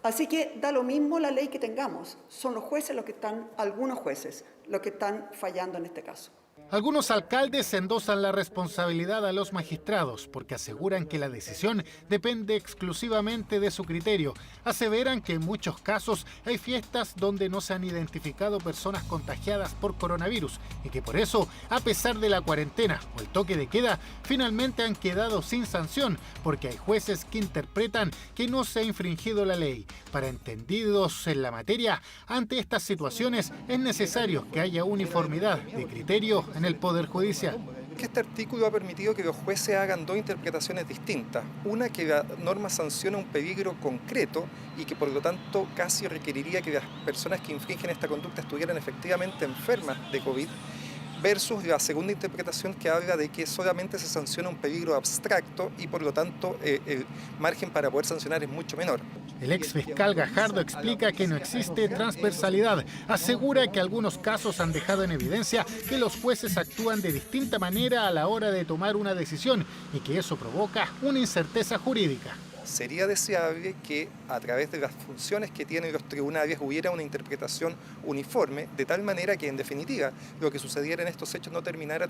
Así que da lo mismo la ley que tengamos. Son los jueces los que están, algunos jueces, los que están fallando en este caso. Algunos alcaldes endosan la responsabilidad a los magistrados porque aseguran que la decisión depende exclusivamente de su criterio. Aseveran que en muchos casos hay fiestas donde no se han identificado personas contagiadas por coronavirus y que por eso, a pesar de la cuarentena o el toque de queda, finalmente han quedado sin sanción porque hay jueces que interpretan que no se ha infringido la ley. Para entendidos en la materia, ante estas situaciones es necesario que haya uniformidad de criterio en el Poder Judicial. Que este artículo ha permitido que los jueces hagan 2 interpretaciones distintas. Una, que la norma sanciona un peligro concreto y que por lo tanto casi requeriría que las personas que infringen esta conducta estuvieran efectivamente enfermas de COVID, versus la segunda interpretación que habla de que solamente se sanciona un peligro abstracto y por lo tanto el margen para poder sancionar es mucho menor. El ex fiscal Gajardo explica que no existe transversalidad. Asegura que algunos casos han dejado en evidencia que los jueces actúan de distinta manera a la hora de tomar una decisión y que eso provoca una incerteza jurídica. Sería deseable que a través de las funciones que tienen los tribunales hubiera una interpretación uniforme, de tal manera que en definitiva lo que sucediera en estos hechos no terminara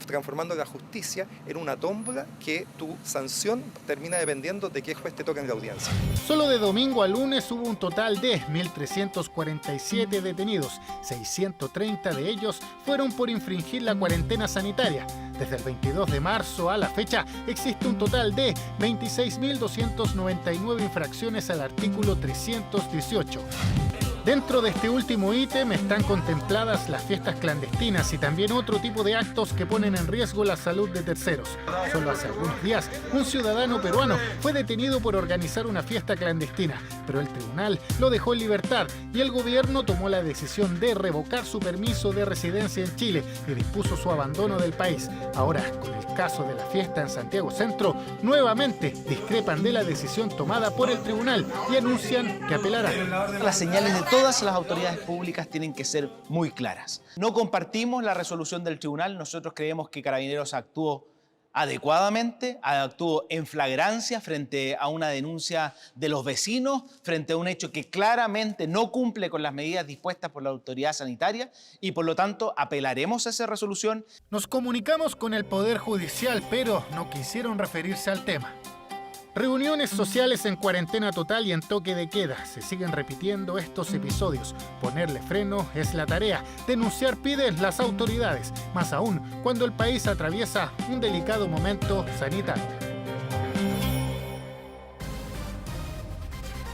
transformando la justicia en una tómbola que tu sanción termina dependiendo de qué juez te toca en la audiencia. Solo de domingo a lunes hubo un total de 1.347 detenidos. 630 de ellos fueron por infringir la cuarentena sanitaria. Desde el 22 de marzo a la fecha existe un total de 26.299 infracciones al artículo 318. Dentro de este último ítem están contempladas las fiestas clandestinas y también otro tipo de actos que ponen en riesgo la salud de terceros. Solo hace algunos días, un ciudadano peruano fue detenido por organizar una fiesta clandestina, pero el tribunal lo dejó en libertad y el gobierno tomó la decisión de revocar su permiso de residencia en Chile y dispuso su abandono del país. Ahora, con el caso de la fiesta en Santiago Centro, nuevamente discrepan de la decisión tomada por el tribunal y anuncian que apelarán. Las señales de todas las autoridades públicas tienen que ser muy claras. No compartimos la resolución del tribunal, nosotros creemos que Carabineros actuó adecuadamente, actuó en flagrancia frente a una denuncia de los vecinos, frente a un hecho que claramente no cumple con las medidas dispuestas por la autoridad sanitaria y por lo tanto apelaremos a esa resolución. Nos comunicamos con el Poder Judicial, pero no quisieron referirse al tema. Reuniones sociales en cuarentena total y en toque de queda. Se siguen repitiendo estos episodios. Ponerle freno es la tarea. Denunciar piden las autoridades. Más aún cuando el país atraviesa un delicado momento sanitario.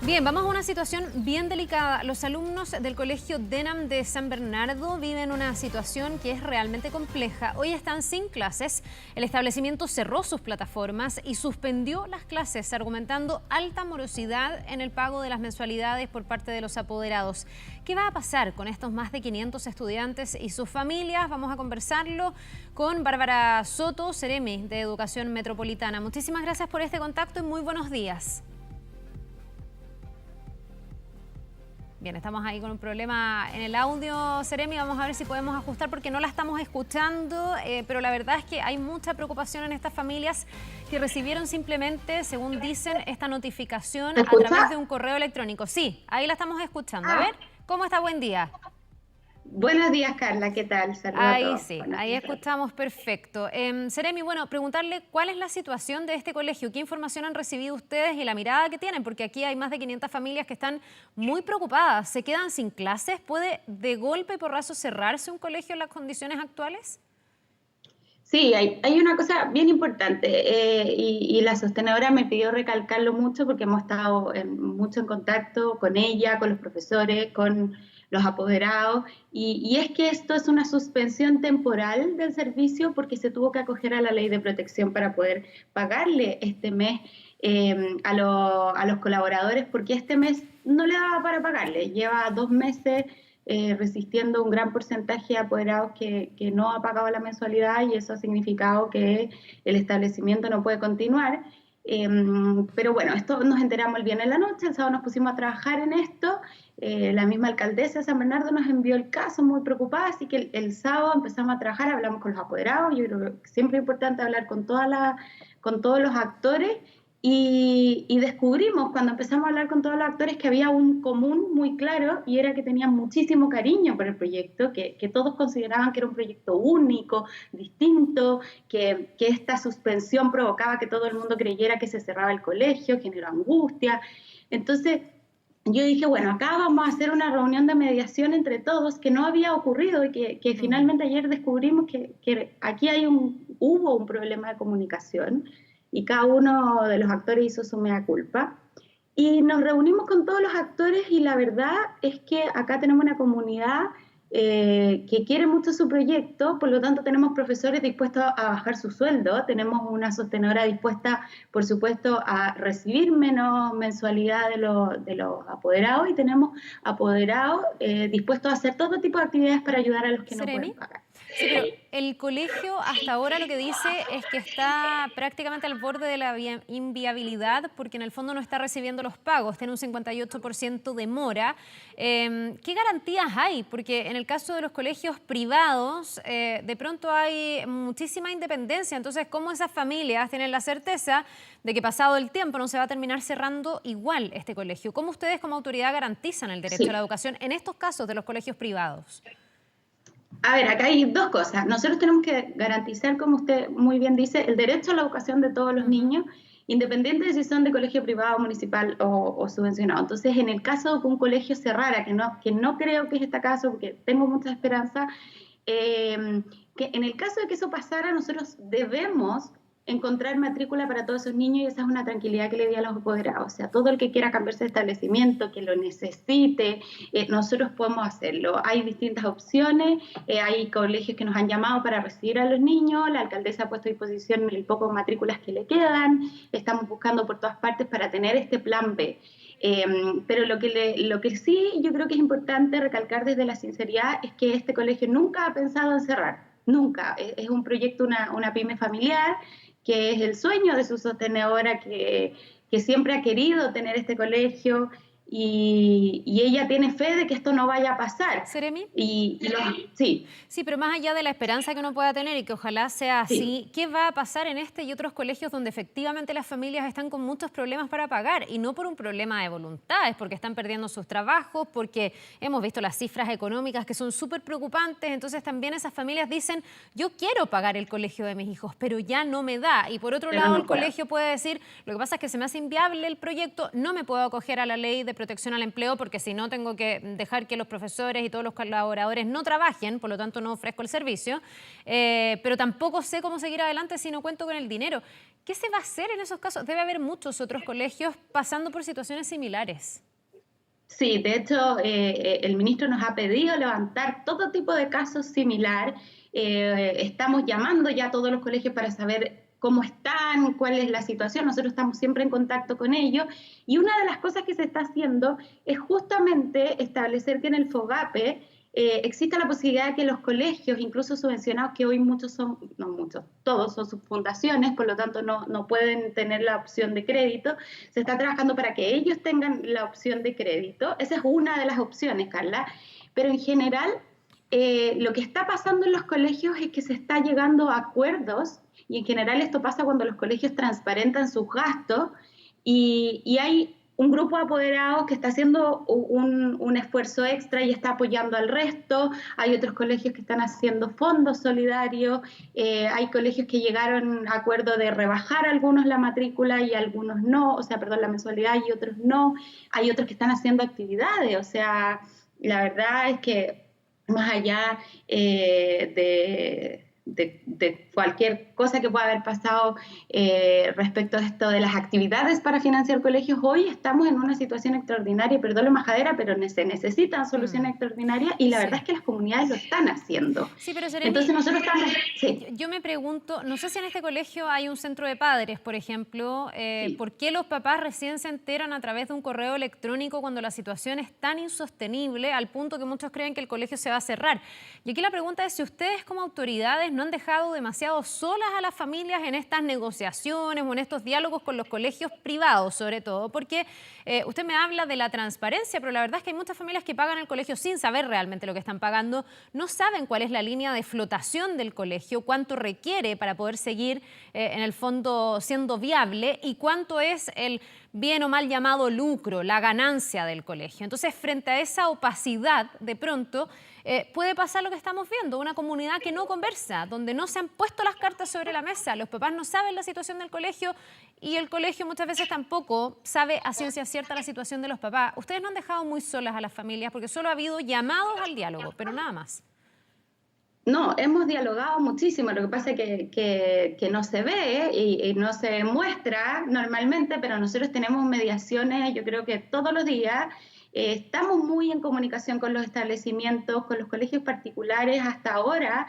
Bien, vamos a una situación bien delicada. Los alumnos del Colegio Denham de San Bernardo viven una situación que es realmente compleja. Hoy están sin clases, el establecimiento cerró sus plataformas y suspendió las clases, argumentando alta morosidad en el pago de las mensualidades por parte de los apoderados. ¿Qué va a pasar con estos más de 500 estudiantes y sus familias? Vamos a conversarlo con Bárbara Soto, Seremi de Educación Metropolitana. Muchísimas gracias por este contacto y muy buenos días. Bien, estamos ahí con un problema en el audio, Seremi. Vamos a ver si podemos ajustar porque no la estamos escuchando, pero la verdad es que hay mucha preocupación en estas familias que recibieron simplemente, según dicen, esta notificación a través de un correo electrónico. Sí, ahí la estamos escuchando. A ver, ¿cómo está? Buen día. Buenos días, Carla, ¿qué tal? Saludos ahí a todos. Sí, ahí escuchamos perfecto. Seremi, bueno, preguntarle cuál es la situación de este colegio, qué información han recibido ustedes y la mirada que tienen, porque aquí hay más de 500 familias que están muy preocupadas. ¿Se quedan sin clases? ¿Puede de golpe y porrazo cerrarse un colegio en las condiciones actuales? Sí, hay una cosa bien importante y la sostenedora me pidió recalcarlo mucho porque hemos estado mucho en contacto con ella, con los profesores, con los apoderados, y es que esto es una suspensión temporal del servicio porque se tuvo que acoger a la ley de protección para poder pagarle este mes a los colaboradores, porque este mes no le daba para pagarle, lleva 2 meses resistiendo un gran porcentaje de apoderados que no ha pagado la mensualidad y eso ha significado que el establecimiento no puede continuar. Pero bueno, esto nos enteramos el viernes en la noche, el sábado nos pusimos a trabajar en esto, la misma alcaldesa de San Bernardo nos envió el caso muy preocupada, así que el sábado empezamos a trabajar, hablamos con los apoderados, yo creo que siempre es importante hablar con todos los actores y descubrimos cuando empezamos a hablar con todos los actores que había un común muy claro y era que tenían muchísimo cariño por el proyecto, que todos consideraban que era un proyecto único, distinto, que esta suspensión provocaba que todo el mundo creyera que se cerraba el colegio, generó angustia. Entonces yo dije, bueno, acá vamos a hacer una reunión de mediación entre todos que no había ocurrido y que finalmente ayer descubrimos que aquí hubo un problema de comunicación y cada uno de los actores hizo su mea culpa. Y nos reunimos con todos los actores y la verdad es que acá tenemos una comunidad que quiere mucho su proyecto, por lo tanto tenemos profesores dispuestos a bajar su sueldo, tenemos una sostenedora dispuesta, por supuesto, a recibir menos mensualidad de los apoderados y tenemos apoderados dispuestos a hacer todo tipo de actividades para ayudar a los que no pueden pagar. Sí, pero el colegio hasta ahora lo que dice es que está prácticamente al borde de la inviabilidad porque en el fondo no está recibiendo los pagos, tiene un 58% de mora. ¿Qué garantías hay? Porque en el caso de los colegios privados de pronto hay muchísima independencia, entonces ¿cómo esas familias tienen la certeza de que pasado el tiempo no se va a terminar cerrando igual este colegio? ¿Cómo ustedes como autoridad garantizan el derecho a la educación en estos casos de los colegios privados? A ver, acá hay dos cosas. Nosotros tenemos que garantizar, como usted muy bien dice, el derecho a la educación de todos los niños, independiente de si son de colegio privado, municipal o subvencionado. Entonces, en el caso de que un colegio cerrara, que no creo que es este caso, porque tengo mucha esperanza, que en el caso de que eso pasara, nosotros debemos encontrar matrícula para todos esos niños, y esa es una tranquilidad que le di a los apoderados. O sea, todo el que quiera cambiarse de establecimiento, que lo necesite, nosotros podemos hacerlo. Hay distintas opciones, hay colegios que nos han llamado para recibir a los niños, la alcaldesa ha puesto a disposición el poco matrículas que le quedan, estamos buscando por todas partes para tener este plan B. Pero lo que sí yo creo que es importante recalcar desde la sinceridad es que este colegio nunca ha pensado en cerrar, nunca. Es un proyecto, una pyme familiar, que es el sueño de su sostenedora, que siempre ha querido tener este colegio, y ella tiene fe de que esto no vaya a pasar. ¿Seremi? Sí. Sí, pero más allá de la esperanza que uno pueda tener y que ojalá sea así, sí, ¿qué va a pasar en este y otros colegios donde efectivamente las familias están con muchos problemas para pagar? Y no por un problema de voluntad, es porque están perdiendo sus trabajos, porque hemos visto las cifras económicas que son súper preocupantes. Entonces también esas familias dicen, yo quiero pagar el colegio de mis hijos, pero ya no me da. Y por otro lado, el colegio puede decir, lo que pasa es que se me hace inviable el proyecto, no me puedo acoger a la ley de protección al empleo porque si no tengo que dejar que los profesores y todos los colaboradores no trabajen, por lo tanto no ofrezco el servicio, pero tampoco sé cómo seguir adelante si no cuento con el dinero. ¿Qué se va a hacer en esos casos? Debe haber muchos otros colegios pasando por situaciones similares. Sí, de hecho, el ministro nos ha pedido levantar todo tipo de casos similar. Estamos llamando ya a todos los colegios para saber cómo están, cuál es la situación. Nosotros estamos siempre en contacto con ellos, y una de las cosas que se está haciendo es justamente establecer que en el FOGAPE exista la posibilidad de que los colegios, incluso subvencionados, que hoy todos son subfundaciones, por lo tanto no pueden tener la opción de crédito, se está trabajando para que ellos tengan la opción de crédito. Esa es una de las opciones, Carla, pero en general lo que está pasando en los colegios es que se está llegando a acuerdos, y en general esto pasa cuando los colegios transparentan sus gastos, y hay un grupo de apoderados que está haciendo un esfuerzo extra y está apoyando al resto. Hay otros colegios que están haciendo fondos solidarios, hay colegios que llegaron a acuerdo de rebajar algunos la matrícula y algunos no, la mensualidad, y otros no. Hay otros que están haciendo actividades, o sea, la verdad es que más allá de cualquier cosa que pueda haber pasado respecto a esto de las actividades para financiar colegios, hoy estamos en una situación extraordinaria, perdón la majadera, pero se necesitan soluciones extraordinarias, y la verdad es que las comunidades lo están haciendo. Sí, pero Seremi, entonces nosotros estamos... Sí. Yo me pregunto, no sé si en este colegio hay un centro de padres, por ejemplo, sí. ¿Por qué los papás recién se enteran a través de un correo electrónico cuando la situación es tan insostenible al punto que muchos creen que el colegio se va a cerrar? Y aquí la pregunta es si ustedes como autoridades no han dejado demasiado solas a las familias en estas negociaciones o en estos diálogos con los colegios privados, sobre todo, porque usted me habla de la transparencia, pero la verdad es que hay muchas familias que pagan el colegio sin saber realmente lo que están pagando, no saben cuál es la línea de flotación del colegio, cuánto requiere para poder seguir en el fondo siendo viable y cuánto es el bien o mal llamado lucro, la ganancia del colegio. Entonces, frente a esa opacidad, de pronto, puede pasar lo que estamos viendo, una comunidad que no conversa, donde no se han puesto las cartas sobre la mesa, los papás no saben la situación del colegio y el colegio muchas veces tampoco sabe a ciencia cierta la situación de los papás. Ustedes no han dejado muy solas a las familias porque solo ha habido llamados al diálogo, pero nada más. No, hemos dialogado muchísimo, lo que pasa es que no se ve y no se muestra normalmente, pero nosotros tenemos mediaciones, yo creo que todos los días. Estamos muy en comunicación con los establecimientos, con los colegios particulares. Hasta ahora,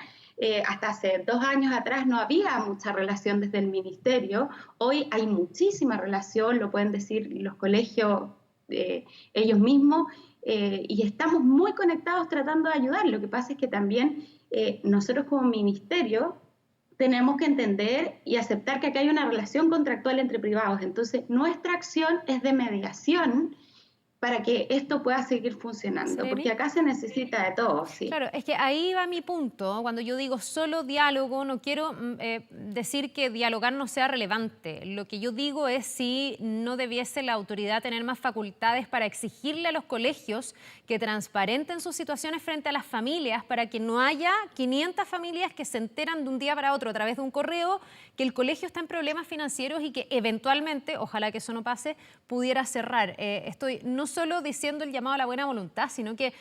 hasta hace 2 años atrás, no había mucha relación desde el ministerio. Hoy hay muchísima relación, lo pueden decir los colegios ellos mismos, y estamos muy conectados tratando de ayudar. Lo que pasa es que también nosotros como ministerio tenemos que entender y aceptar que acá hay una relación contractual entre privados. Entonces, nuestra acción es de mediación para que esto pueda seguir funcionando, porque acá se necesita de todo, sí. Claro, es que ahí va mi punto. Cuando yo digo solo diálogo, no quiero decir que dialogar no sea relevante. Lo que yo digo es si no debiese la autoridad tener más facultades para exigirle a los colegios que transparenten sus situaciones frente a las familias, para que no haya 500 familias que se enteran de un día para otro a través de un correo que el colegio está en problemas financieros y que eventualmente, ojalá que eso no pase, pudiera cerrar. Estoy no solo diciendo el llamado a la buena voluntad, sino que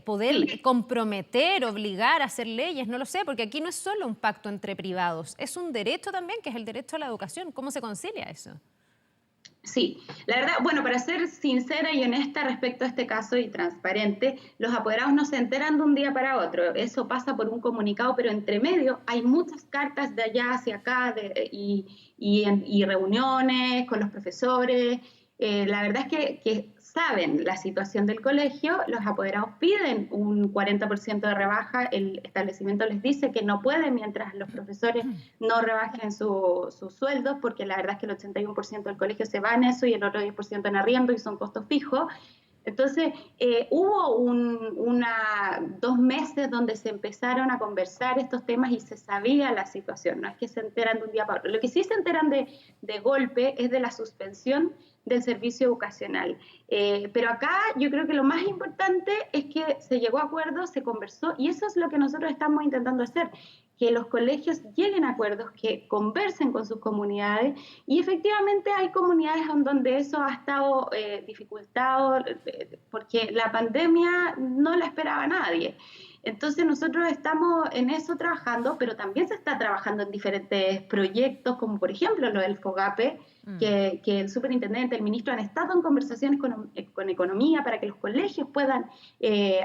poder comprometer, obligar a hacer leyes, no lo sé, porque aquí no es solo un pacto entre privados, es un derecho también, que es el derecho a la educación. ¿Cómo se concilia eso? Sí, la verdad, bueno, para ser sincera y honesta respecto a este caso y transparente, los apoderados no se enteran de un día para otro, eso pasa por un comunicado, pero entre medio hay muchas cartas de allá hacia acá y reuniones con los profesores. La verdad es que saben la situación del colegio, los apoderados piden un 40% de rebaja, el establecimiento les dice que no puede mientras los profesores no rebajen sus sueldos, porque la verdad es que el 81% del colegio se va en eso y el otro 10% en arriendo y son costos fijos. Entonces, hubo 2 meses donde se empezaron a conversar estos temas y se sabía la situación, no es que se enteran de un día para otro. Lo que sí se enteran de golpe es de la suspensión del servicio educacional. Pero acá yo creo que lo más importante es que se llegó a acuerdos, se conversó, y eso es lo que nosotros estamos intentando hacer, que los colegios lleguen a acuerdos, que conversen con sus comunidades, y efectivamente hay comunidades en donde eso ha estado dificultado, porque la pandemia no la esperaba nadie. Entonces nosotros estamos en eso trabajando, pero también se está trabajando en diferentes proyectos, como por ejemplo lo del FOGAPE, que el superintendente, el ministro han estado en conversaciones con Economía para que los colegios puedan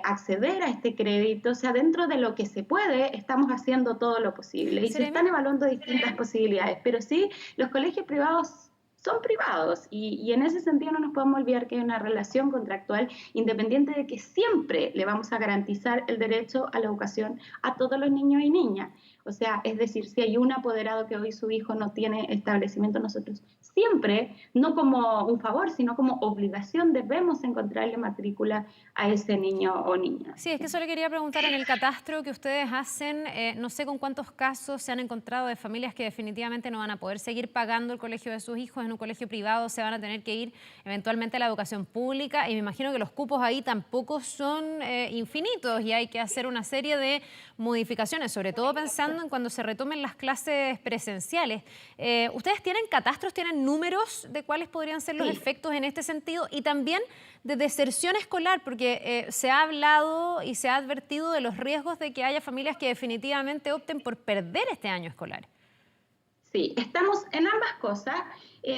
acceder a este crédito. O sea, dentro de lo que se puede, estamos haciendo todo lo posible y se están evaluando distintas posibilidades, pero sí, los colegios privados son privados y en ese sentido no nos podemos olvidar que hay una relación contractual independiente de que siempre le vamos a garantizar el derecho a la educación a todos los niños y niñas. O sea, es decir, si hay un apoderado que hoy su hijo no tiene establecimiento, nosotros siempre, no como un favor, sino como obligación, debemos encontrarle matrícula a ese niño o niña. Sí, es que eso le quería preguntar en el catastro que ustedes hacen, no sé con cuántos casos se han encontrado de familias que definitivamente no van a poder seguir pagando el colegio de sus hijos en un colegio privado, se van a tener que ir eventualmente a la educación pública, y me imagino que los cupos ahí tampoco son infinitos y hay que hacer una serie de modificaciones, sobre todo pensando en cuando se retomen las clases presenciales. ¿Ustedes tienen catastros, tienen números de cuáles podrían ser los efectos en este sentido? Y también de deserción escolar, porque se ha hablado y se ha advertido de los riesgos de que haya familias que definitivamente opten por perder este año escolar. Sí, estamos en ambas cosas.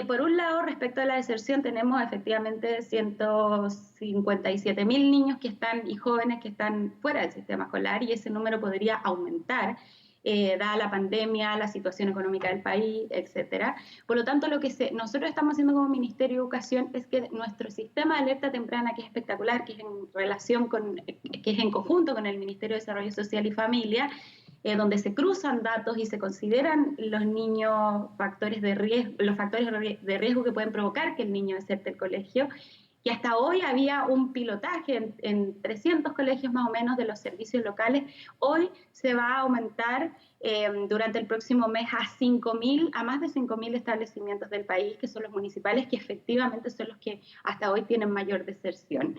Por un lado, respecto a la deserción, tenemos efectivamente 157.000 niños que están y jóvenes que están fuera del sistema escolar, y ese número podría aumentar dada la pandemia, la situación económica del país, etcétera. Por lo tanto, lo que nosotros estamos haciendo como Ministerio de Educación es que nuestro sistema de alerta temprana, que es espectacular, que es en conjunto con el Ministerio de Desarrollo Social y Familia, donde se cruzan datos y se consideran los niños factores de riesgo, los factores de riesgo que pueden provocar que el niño deserte el colegio. Y hasta hoy había un pilotaje en 300 colegios más o menos de los servicios locales. Hoy se va a aumentar durante el próximo mes a más de 5.000 establecimientos del país, que son los municipales, que efectivamente son los que hasta hoy tienen mayor deserción.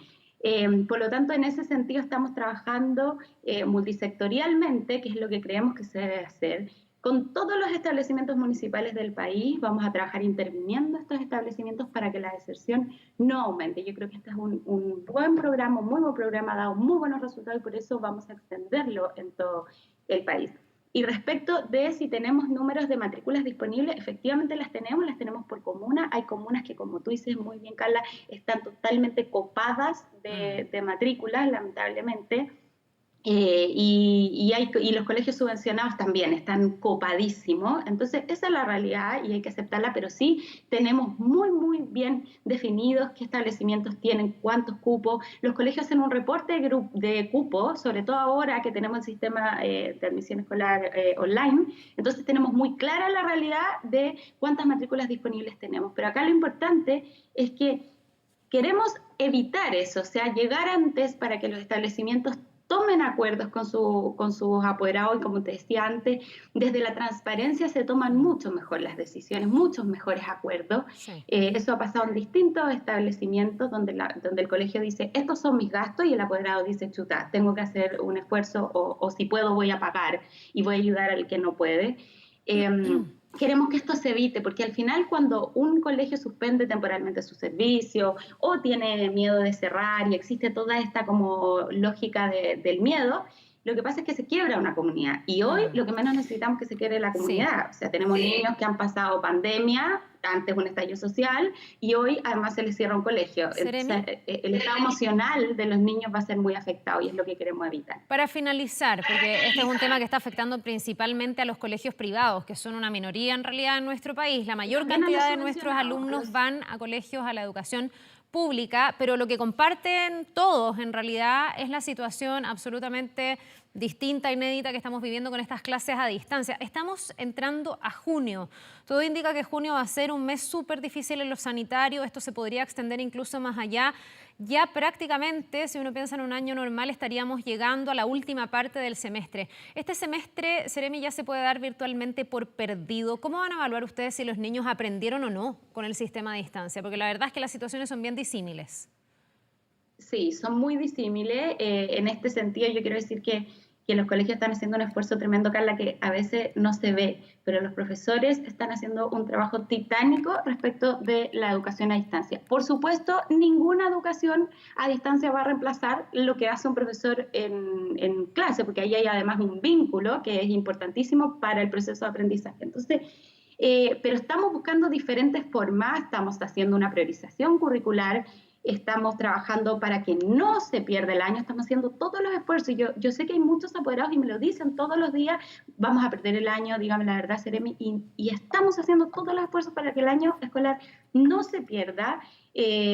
Por lo tanto, en ese sentido estamos trabajando multisectorialmente, que es lo que creemos que se debe hacer. Con todos los establecimientos municipales del país vamos a trabajar interviniendo estos establecimientos para que la deserción no aumente. Yo creo que este es un buen programa, un muy buen programa, ha dado muy buenos resultados y por eso vamos a extenderlo en todo el país. Y respecto de si tenemos números de matrículas disponibles, efectivamente las tenemos por comuna. Hay comunas que, como tú dices muy bien, Carla, están totalmente copadas de matrículas, lamentablemente. Y los colegios subvencionados también están copadísimos. Entonces esa es la realidad y hay que aceptarla, pero sí tenemos muy bien definidos qué establecimientos tienen, cuántos cupos. Los colegios hacen un reporte de cupos, sobre todo ahora que tenemos el sistema de admisión escolar online. Entonces tenemos muy clara la realidad de cuántas matrículas disponibles tenemos, pero acá lo importante es que queremos evitar eso, o sea, llegar antes para que los establecimientos tomen acuerdos con sus apoderados, y como te decía antes, desde la transparencia se toman mucho mejor las decisiones, muchos mejores acuerdos. Sí. Eso ha pasado en distintos establecimientos donde el colegio dice, estos son mis gastos, y el apoderado dice, chuta, tengo que hacer un esfuerzo, o si puedo voy a pagar y voy a ayudar al que no puede. Queremos que esto se evite, porque al final cuando un colegio suspende temporalmente su servicio o tiene miedo de cerrar y existe toda esta como lógica del miedo, lo que pasa es que se quiebra una comunidad. Y hoy lo que menos necesitamos es que se quiebre la comunidad. O sea, tenemos niños que han pasado pandemia, antes un estallido social, y hoy además se les cierra un colegio. Entonces, el estado emocional de los niños va a ser muy afectado y es lo que queremos evitar. Para finalizar, porque este es un tema que está afectando principalmente a los colegios privados, que son una minoría en realidad en nuestro país. La mayor cantidad de nuestros alumnos van a colegios, a la educación pública, pero lo que comparten todos en realidad es la situación absolutamente distinta, inédita que estamos viviendo con estas clases a distancia. Estamos entrando a junio. Todo indica que junio va a ser un mes súper difícil en lo sanitario. Esto se podría extender incluso más allá. Ya prácticamente, si uno piensa en un año normal, estaríamos llegando a la última parte del semestre. Este semestre, Seremi, ya se puede dar virtualmente por perdido. ¿Cómo van a evaluar ustedes si los niños aprendieron o no con el sistema a distancia? Porque la verdad es que las situaciones son bien disímiles. Sí, son muy disímiles. En este sentido, yo quiero decir que los colegios están haciendo un esfuerzo tremendo, Carla, que a veces no se ve, pero los profesores están haciendo un trabajo titánico respecto de la educación a distancia. Por supuesto, ninguna educación a distancia va a reemplazar lo que hace un profesor en clase, porque ahí hay además un vínculo que es importantísimo para el proceso de aprendizaje. Entonces, pero estamos buscando diferentes formas, estamos haciendo una priorización curricular, estamos trabajando para que no se pierda el año, estamos haciendo todos los esfuerzos. Yo sé que hay muchos apoderados y me lo dicen todos los días, vamos a perder el año, dígame la verdad, Seremi, y estamos haciendo todos los esfuerzos para que el año escolar no se pierda.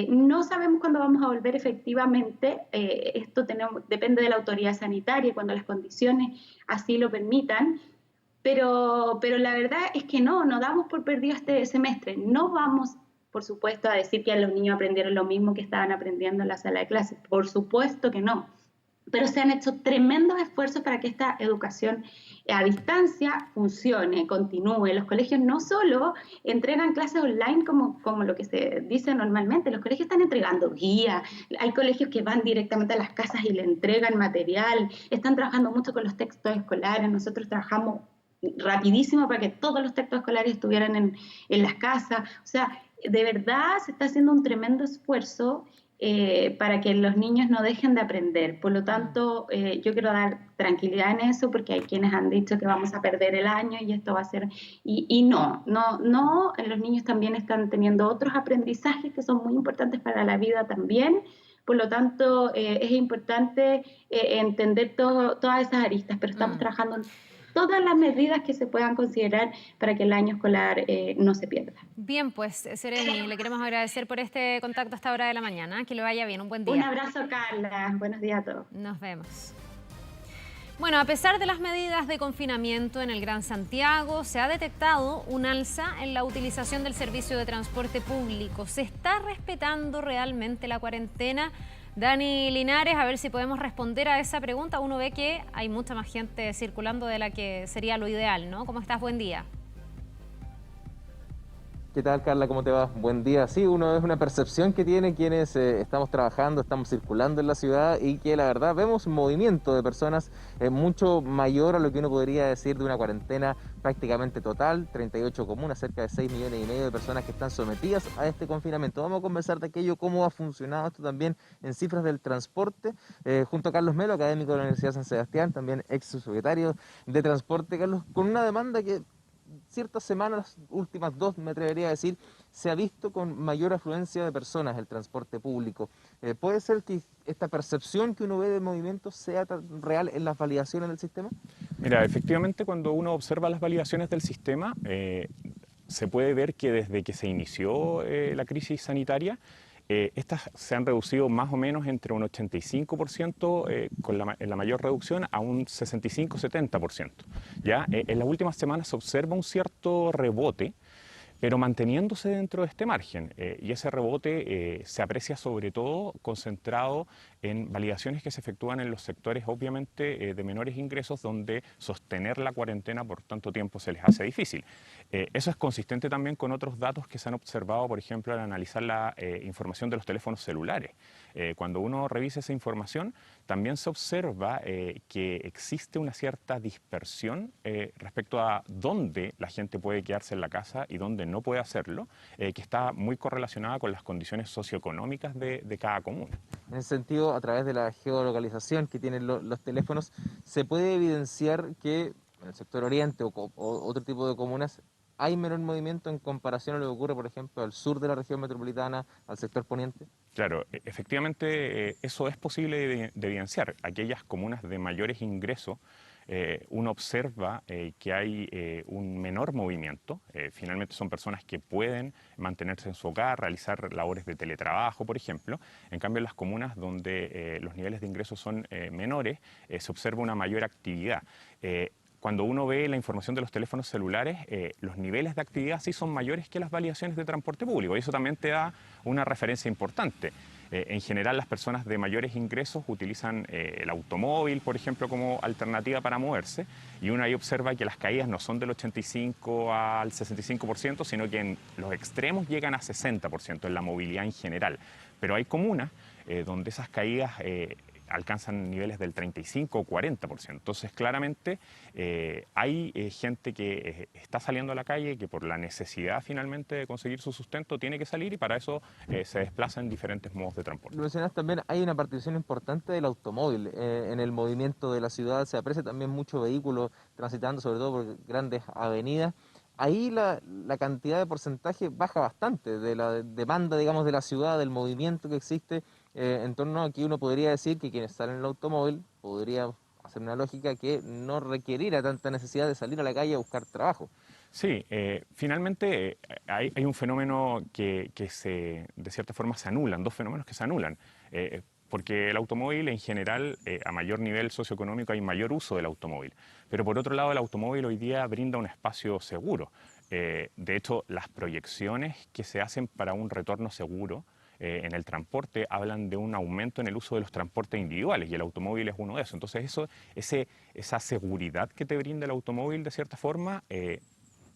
No sabemos cuándo vamos a volver efectivamente, esto depende de la autoridad sanitaria y cuando las condiciones así lo permitan, pero la verdad es que no damos por perdido este semestre, no vamos por supuesto, a decir que los niños aprendieron lo mismo que estaban aprendiendo en la sala de clases. Por supuesto que no. Pero se han hecho tremendos esfuerzos para que esta educación a distancia funcione, continúe. Los colegios no solo entregan clases online como lo que se dice normalmente, los colegios están entregando guías, hay colegios que van directamente a las casas y le entregan material, están trabajando mucho con los textos escolares, nosotros trabajamos rapidísimo para que todos los textos escolares estuvieran en las casas. O sea, de verdad se está haciendo un tremendo esfuerzo para que los niños no dejen de aprender. Por lo tanto, yo quiero dar tranquilidad en eso porque hay quienes han dicho que vamos a perder el año y esto va a ser... Y no, los niños también están teniendo otros aprendizajes que son muy importantes para la vida también. Por lo tanto, es importante entender todas esas aristas, pero estamos trabajando en todas las medidas que se puedan considerar para que el año escolar no se pierda. Bien, pues, Seremi, le queremos agradecer por este contacto a esta hora de la mañana. Que le vaya bien, un buen día. Un abrazo, Carla. Buenos días a todos. Nos vemos. Bueno, a pesar de las medidas de confinamiento en el Gran Santiago, se ha detectado un alza en la utilización del servicio de transporte público. ¿Se está respetando realmente la cuarentena? Dani Linares, a ver si podemos responder a esa pregunta. Uno ve que hay mucha más gente circulando de la que sería lo ideal, ¿no? ¿Cómo estás? Buen día. ¿Qué tal, Carla? ¿Cómo te va? Buen día. Sí, uno es una percepción que tiene quienes estamos trabajando, estamos circulando en la ciudad y que la verdad vemos un movimiento de personas mucho mayor a lo que uno podría decir de una cuarentena prácticamente total, 38 comunas, cerca de 6,5 millones de personas que están sometidas a este confinamiento. Vamos a conversar de aquello, cómo ha funcionado esto también en cifras del transporte, junto a Carlos Melo, académico de la Universidad de San Sebastián, también ex subsecretario de Transporte. Carlos, con una demanda que ciertas semanas, las últimas 2 me atrevería a decir, se ha visto con mayor afluencia de personas el transporte público. ¿Puede ser que esta percepción que uno ve de movimiento sea tan real en las validaciones del sistema? Mira, efectivamente cuando uno observa las validaciones del sistema, se puede ver que desde que se inició la crisis sanitaria, estas se han reducido más o menos entre un 85% en la mayor reducción a un 65-70%. ¿Ya? En las últimas semanas se observa un cierto rebote, pero manteniéndose dentro de este margen. Y ese rebote se aprecia sobre todo concentrado en validaciones que se efectúan en los sectores obviamente de menores ingresos, donde sostener la cuarentena por tanto tiempo se les hace difícil. Eso es consistente también con otros datos que se han observado, por ejemplo, al analizar la información de los teléfonos celulares. Cuando uno revisa esa información, también se observa que existe una cierta dispersión respecto a dónde la gente puede quedarse en la casa y dónde no puede hacerlo, que está muy correlacionada con las condiciones socioeconómicas de cada comuna. En ese sentido, a través de la geolocalización que tienen los teléfonos, se puede evidenciar que en el sector oriente o otro tipo de comunas hay menor movimiento en comparación a lo que ocurre, por ejemplo, al sur de la región metropolitana, al sector poniente. Claro, efectivamente eso es posible de evidenciar. Aquellas comunas de mayores ingresos, uno observa que hay un menor movimiento. Finalmente son personas que pueden mantenerse en su hogar, realizar labores de teletrabajo, por ejemplo. En cambio, en las comunas donde los niveles de ingresos son menores, se observa una mayor actividad. Cuando uno ve la información de los teléfonos celulares, los niveles de actividad sí son mayores que las validaciones de transporte público, y eso también te da una referencia importante. En general, las personas de mayores ingresos utilizan el automóvil, por ejemplo, como alternativa para moverse, y uno ahí observa que las caídas no son del 85 al 65%, sino que en los extremos llegan a 60% en la movilidad en general. Pero hay comunas donde esas caídas alcanzan niveles del 35 o 40%. Entonces, claramente hay gente que está saliendo a la calle, que por la necesidad finalmente de conseguir su sustento tiene que salir, y para eso se desplaza en diferentes modos de transporte. Lo mencionas también, hay una participación importante del automóvil en el movimiento de la ciudad. Se aprecia también mucho vehículo transitando, sobre todo por grandes avenidas. Ahí la cantidad de porcentaje baja bastante de la demanda, digamos, de la ciudad, del movimiento que existe. En torno a que uno podría decir que quienes salen en el automóvil, podría hacer una lógica que no requeriría tanta necesidad de salir a la calle a buscar trabajo. Sí, finalmente hay un fenómeno que de cierta forma se anulan, dos fenómenos que se anulan. Porque el automóvil en general, a mayor nivel socioeconómico, hay mayor uso del automóvil. Pero por otro lado, el automóvil hoy día brinda un espacio seguro. De hecho, las proyecciones que se hacen para un retorno seguro en el transporte hablan de un aumento en el uso de los transportes individuales, y el automóvil es uno de esos. Entonces esa seguridad que te brinda el automóvil de cierta forma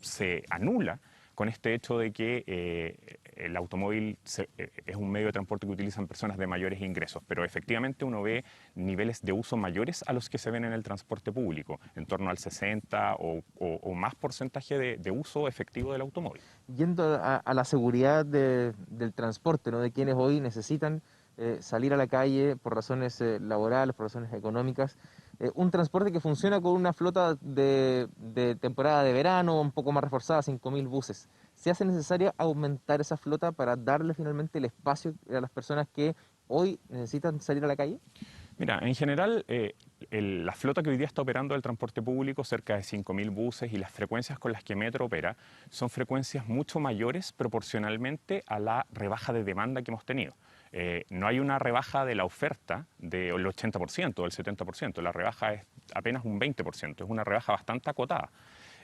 se anula con este hecho de que el automóvil es un medio de transporte que utilizan personas de mayores ingresos, pero efectivamente uno ve niveles de uso mayores a los que se ven en el transporte público, en torno al 60 o más porcentaje de uso efectivo del automóvil. Yendo a la seguridad del transporte, ¿no?, de quienes hoy necesitan salir a la calle por razones laborales, por razones económicas, un transporte que funciona con una flota de temporada de verano un poco más reforzada, 5.000 buses. ¿Se hace necesario aumentar esa flota para darle finalmente el espacio a las personas que hoy necesitan salir a la calle? Mira, en general, la flota que hoy día está operando el transporte público, cerca de 5.000 buses, y las frecuencias con las que Metro opera son frecuencias mucho mayores proporcionalmente a la rebaja de demanda que hemos tenido. No hay una rebaja de la oferta del 80% o del 70%, la rebaja es apenas un 20%, es una rebaja bastante acotada.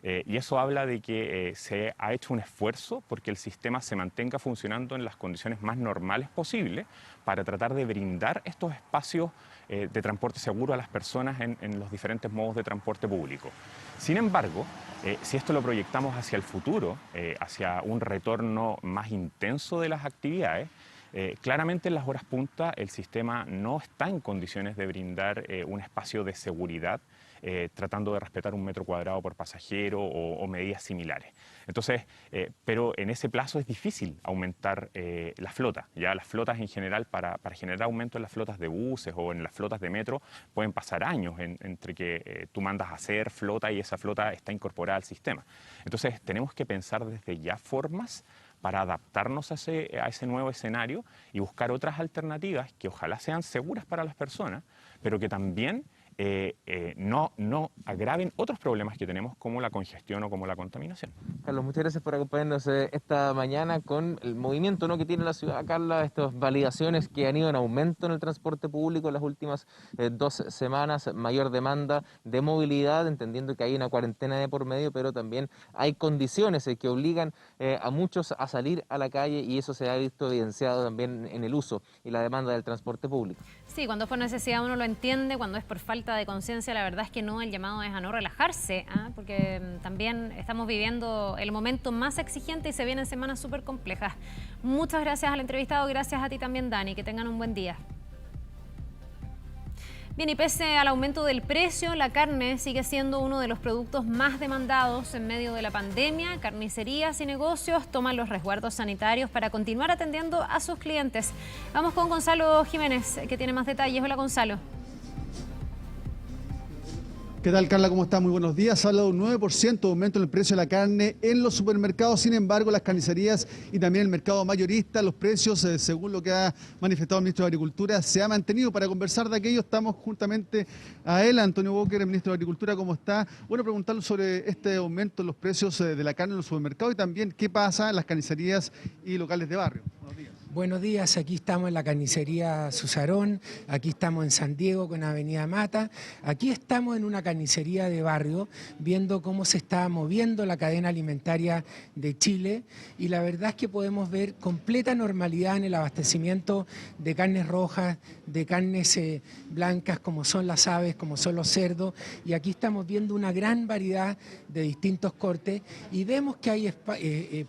Y eso habla de que se ha hecho un esfuerzo porque el sistema se mantenga funcionando en las condiciones más normales posibles para tratar de brindar estos espacios de transporte seguro a las personas en los diferentes modos de transporte público. Sin embargo, si esto lo proyectamos hacia el futuro, hacia un retorno más intenso de las actividades, claramente en las horas punta el sistema no está en condiciones de brindar un espacio de seguridad, tratando de respetar 1 metro cuadrado por pasajero o medidas similares. Entonces, pero en ese plazo es difícil aumentar la flota. Ya las flotas en general, para generar aumento en las flotas de buses o en las flotas de metro, pueden pasar años entre que tú mandas a hacer flota y esa flota está incorporada al sistema. Entonces, tenemos que pensar desde ya formas para adaptarnos a ese nuevo escenario y buscar otras alternativas que ojalá sean seguras para las personas, pero que también no agraven otros problemas que tenemos como la congestión o como la contaminación. Carlos, muchas gracias por acompañarnos esta mañana con el movimiento, ¿no?, que tiene la ciudad, Carla, estas validaciones que han ido en aumento en el transporte público en las últimas 2 semanas, mayor demanda de movilidad, entendiendo que hay una cuarentena de por medio, pero también hay condiciones que obligan a muchos a salir a la calle, y eso se ha visto evidenciado también en el uso y la demanda del transporte público. Sí, cuando es por necesidad uno lo entiende, cuando es por falta de conciencia, la verdad es que no, el llamado es a no relajarse, porque también estamos viviendo el momento más exigente y se vienen semanas súper complejas. Muchas gracias al entrevistado, gracias a ti también, Dani, que tengan un buen día. Bien, y pese al aumento del precio, la carne sigue siendo uno de los productos más demandados en medio de la pandemia. Carnicerías y negocios toman los resguardos sanitarios para continuar atendiendo a sus clientes. Vamos con Gonzalo Jiménez, que tiene más detalles. Hola, Gonzalo. ¿Qué tal, Carla? ¿Cómo está? Muy buenos días. Se habla de un 9% de aumento en el precio de la carne en los supermercados. Sin embargo, las carnicerías y también el mercado mayorista, los precios, según lo que ha manifestado el ministro de Agricultura, se ha mantenido. Para conversar de aquello estamos juntamente a él, Antonio Walker, el ministro de Agricultura. ¿Cómo está? Bueno, preguntarle sobre este aumento en los precios de la carne en los supermercados y también qué pasa en las carnicerías y locales de barrio. Buenos días. Buenos días, aquí estamos en la carnicería Susarón, aquí estamos en San Diego con Avenida Mata, aquí estamos en una carnicería de barrio viendo cómo se está moviendo la cadena alimentaria de Chile, y la verdad es que podemos ver completa normalidad en el abastecimiento de carnes rojas, de carnes blancas como son las aves, como son los cerdos, y aquí estamos viendo una gran variedad de distintos cortes y vemos que hay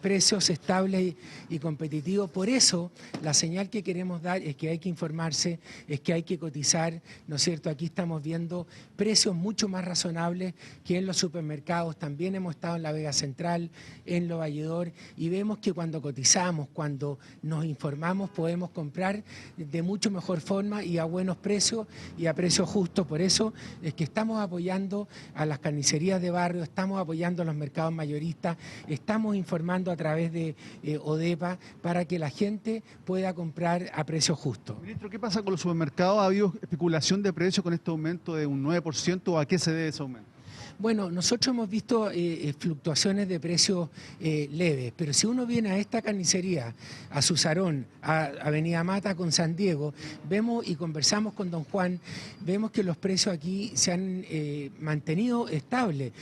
precios estables y competitivos. Por eso la señal que queremos dar es que hay que informarse, es que hay que cotizar, ¿no es cierto? Aquí estamos viendo precios mucho más razonables que en los supermercados. También hemos estado en la Vega Central, en Lo Valledor, y vemos que cuando cotizamos, cuando nos informamos, podemos comprar de mucho mejor forma y a buenos precios y a precios justos. Por eso es que estamos apoyando a las carnicerías de barrio, estamos apoyando a los mercados mayoristas, estamos informando a través de ODEPA para que la gente pueda comprar a precios justos. Ministro, ¿qué pasa con los supermercados? ¿Ha habido especulación de precios con este aumento de un 9%? ¿A qué se debe ese aumento? Bueno, nosotros hemos visto fluctuaciones de precios leves, pero si uno viene a esta carnicería, a Susarón, a Avenida Mata con San Diego, vemos y conversamos con don Juan, vemos que los precios aquí se han mantenido estables.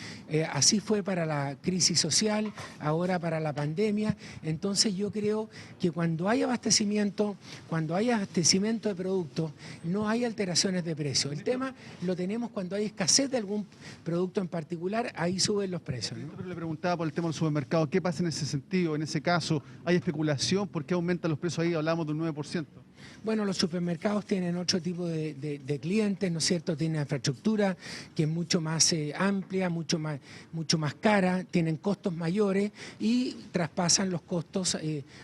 Así fue para la crisis social, ahora para la pandemia. Entonces yo creo que cuando hay abastecimiento de productos, no hay alteraciones de precio. El tema lo tenemos cuando hay escasez de algún producto en particular, ahí suben los precios, ¿no? Pero le preguntaba por el tema del supermercado, ¿qué pasa en ese sentido? En ese caso, ¿hay especulación? ¿Por qué aumentan los precios ahí? Hablamos de un 9%. Bueno, los supermercados tienen otro tipo de clientes, ¿no es cierto? Tienen infraestructura que es mucho más amplia, mucho más cara, tienen costos mayores y traspasan los costos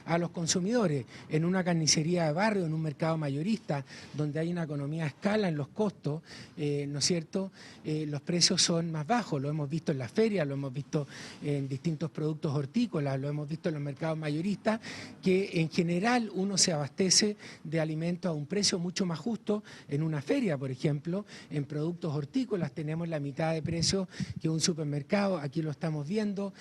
a los consumidores. En una carnicería de barrio, en un mercado mayorista, donde hay una economía a escala en los costos, ¿no es cierto? Los precios son más bajos, lo hemos visto en las ferias, lo hemos visto en distintos productos hortícolas, lo hemos visto en los mercados mayoristas, que en general uno se abastece de alimentos a un precio mucho más justo. En una feria, por ejemplo, en productos hortícolas tenemos la mitad de precio que un supermercado. Aquí lo estamos viendo,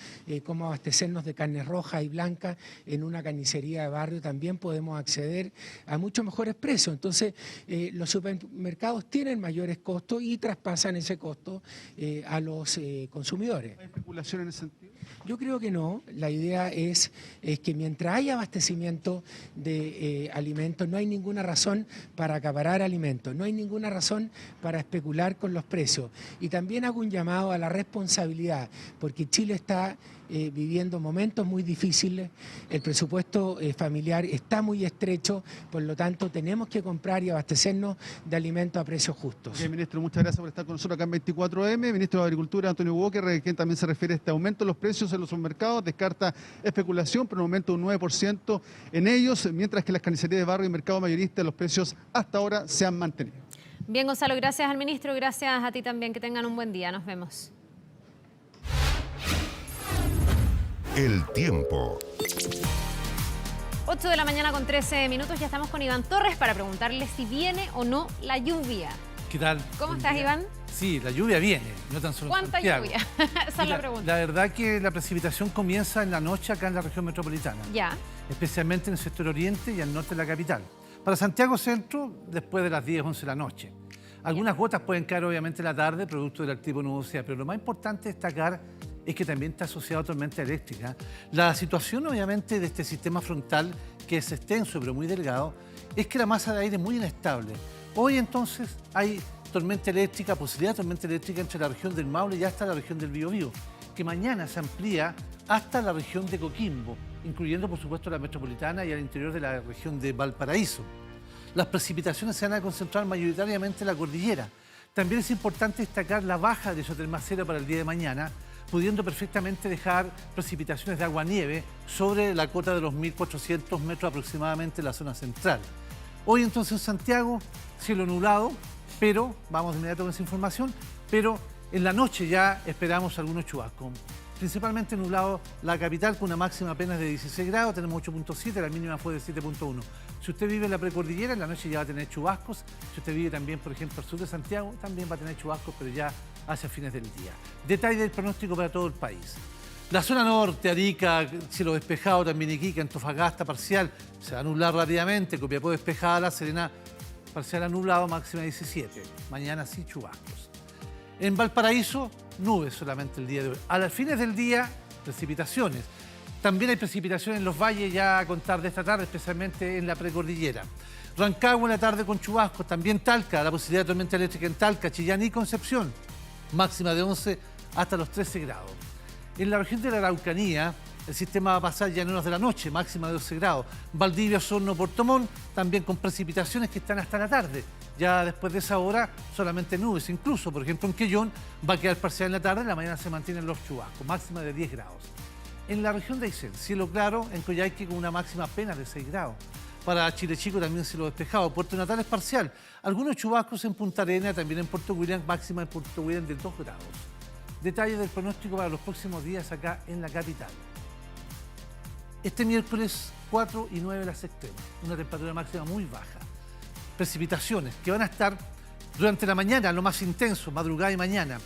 cómo abastecernos de carne roja y blanca en una carnicería de barrio. También podemos acceder a muchos mejores precios. Entonces, los supermercados tienen mayores costos y traspasan ese costo a los consumidores. ¿Hay especulación en ese sentido? Yo creo que no. La idea es que mientras haya abastecimiento de alimentos, no hay ninguna razón para acaparar alimentos, no hay ninguna razón para especular con los precios. Y también hago un llamado a la responsabilidad, porque Chile está viviendo momentos muy difíciles, el presupuesto familiar está muy estrecho, por lo tanto tenemos que comprar y abastecernos de alimentos a precios justos. Okay, ministro, muchas gracias por estar con nosotros acá en 24M. Ministro de Agricultura, Antonio Walker, quien también se refiere a este aumento en los precios en los supermercados, descarta especulación, pero un aumento de un 9% en ellos, mientras que las carnicerías de barrio y mercado mayorista los precios hasta ahora se han mantenido. Bien, Gonzalo, gracias al ministro, gracias a ti también, que tengan un buen día, nos vemos. El tiempo. 8 de la mañana con 13 minutos, ya estamos con Iván Torres para preguntarle si viene o no la lluvia. ¿Qué tal? ¿Cómo estás, Iván? Sí, la lluvia viene, no tan solo en ¿Cuánta Santiago. lluvia? Esa es la pregunta. La verdad que la precipitación comienza en la noche acá en la región metropolitana. Ya. Especialmente en el sector oriente y al norte de la capital. Para Santiago Centro, después de las 10, 11 de la noche. Algunas gotas pueden caer obviamente en la tarde, producto del activo nubosidad, pero lo más importante destacar es que también está asociado a tormenta eléctrica. La situación obviamente de este sistema frontal, que es extenso pero muy delgado, es que la masa de aire es muy inestable. Hoy entonces hay tormenta eléctrica, posibilidad de tormenta eléctrica entre la región del Maule y hasta la región del Biobío, que mañana se amplía hasta la región de Coquimbo, incluyendo por supuesto la metropolitana y al interior de la región de Valparaíso. Las precipitaciones se van a concentrar mayoritariamente en la cordillera. También es importante destacar la baja de isotermacero para el día de mañana, pudiendo perfectamente dejar precipitaciones de agua-nieve sobre la cota de los 1.400 metros aproximadamente en la zona central. Hoy entonces en Santiago, cielo nublado, pero, vamos de inmediato con esa información, pero en la noche ya esperamos algunos chubascos. Principalmente nublado la capital con una máxima apenas de 16 grados, tenemos 8.7, la mínima fue de 7.1. Si usted vive en la precordillera, en la noche ya va a tener chubascos. Si usted vive también, por ejemplo, al sur de Santiago, también va a tener chubascos, pero ya hacia fines del día. Detalle del pronóstico para todo el país. La zona norte, Arica, cielo despejado, también Iquique, Antofagasta, parcial, se va a nublar rápidamente, Copiapó despejada, La Serena, parcial a nublado, máxima 17. Mañana sí chubascos. En Valparaíso, nubes solamente el día de hoy. A las fines del día, precipitaciones. También hay precipitaciones en los valles ya a contar de esta tarde, especialmente en la precordillera. Rancagua en la tarde con chubascos, también Talca, la posibilidad de tormenta eléctrica en Talca, Chillán y Concepción. Máxima de 11 hasta los 13 grados. En la región de la Araucanía, el sistema va a pasar ya en horas de la noche, máxima de 12 grados. Valdivia, Osorno, Puerto Montt, también con precipitaciones que están hasta la tarde. Ya después de esa hora, solamente nubes. Incluso, por ejemplo, en Quellón va a quedar parcial en la tarde, en la mañana se mantienen los chubascos, máxima de 10 grados. En la región de Aysén, cielo claro, en Coyhaique con una máxima apenas de 6 grados. Para Chile Chico también cielo despejado. Puerto Natal es parcial. Algunos chubascos en Punta Arenas, también en Puerto William, máxima en Puerto William de 2 grados. Detalles del pronóstico para los próximos días acá en la capital. Este miércoles 4 y 9 las extremas, una temperatura máxima muy baja. Precipitaciones que van a estar durante la mañana, lo más intenso, madrugada y mañana.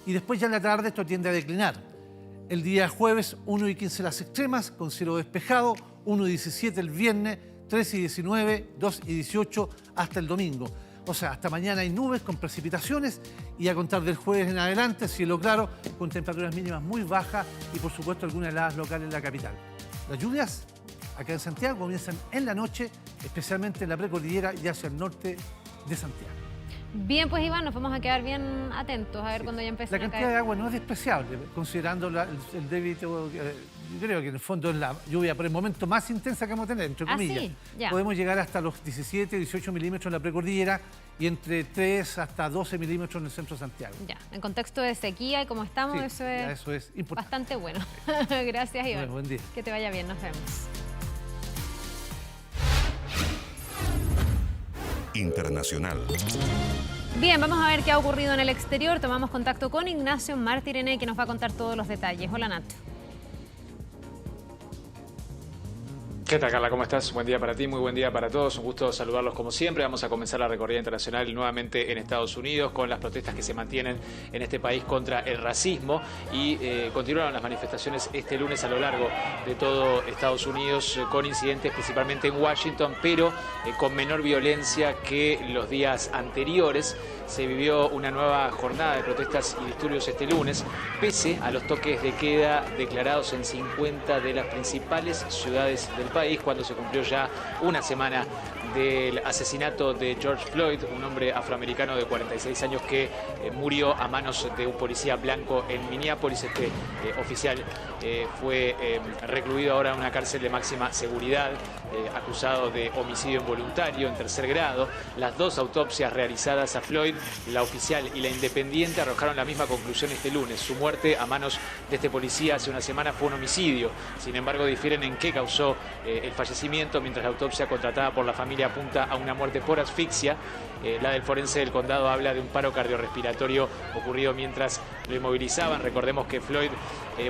Y después ya en la tarde esto tiende a declinar. El día jueves 1 y 15 las extremas, con cielo despejado, 1 y 17 el viernes, 3 y 19, 2 y 18 hasta el domingo. O sea, hasta mañana hay nubes con precipitaciones y a contar del jueves en adelante, cielo claro, con temperaturas mínimas muy bajas y por supuesto algunas heladas locales en la capital. Las lluvias acá en Santiago comienzan en la noche, especialmente en la precordillera y hacia el norte de Santiago. Bien, pues Iván, nos vamos a quedar bien atentos a ver cuando ya empiece a caer. La cantidad de agua no es despreciable, considerando el débito. Yo creo que en el fondo es la lluvia por el momento más intensa que vamos a tener, entre comillas. Sí, ya. Podemos llegar hasta los 17, 18 milímetros en la precordillera y entre 3 hasta 12 milímetros en el centro de Santiago. Ya, en contexto de sequía y como estamos, sí, eso es importante. Bastante bueno. Gracias, Iván. Bueno, buen día. Que te vaya bien, nos vemos. Internacional. Bien, vamos a ver qué ha ocurrido en el exterior. Tomamos contacto con Ignacio Martirene, que nos va a contar todos los detalles. Hola, Nacho. ¿Qué tal, Carla? ¿Cómo estás? Buen día para ti, muy buen día para todos. Un gusto saludarlos como siempre. Vamos a comenzar la recorrida internacional nuevamente en Estados Unidos con las protestas que se mantienen en este país contra el racismo y continuaron las manifestaciones este lunes a lo largo de todo Estados Unidos con incidentes principalmente en Washington, pero con menor violencia que los días anteriores. Se vivió una nueva jornada de protestas y disturbios este lunes, pese a los toques de queda declarados en 50 de las principales ciudades del país, cuando se cumplió ya una semana del asesinato de George Floyd, un hombre afroamericano de 46 años que murió a manos de un policía blanco en Minneapolis. Este oficial fue recluido ahora en una cárcel de máxima seguridad, acusado de homicidio involuntario en tercer grado. Las dos autopsias realizadas a Floyd, la oficial y la independiente, arrojaron la misma conclusión este lunes. Su muerte a manos de este policía hace una semana fue un homicidio. Sin embargo, difieren en qué causó el fallecimiento, mientras la autopsia contratada por la familia apunta a una muerte por asfixia. La del forense del condado habla de un paro cardiorrespiratorio ocurrido mientras lo inmovilizaban. Recordemos que Floyd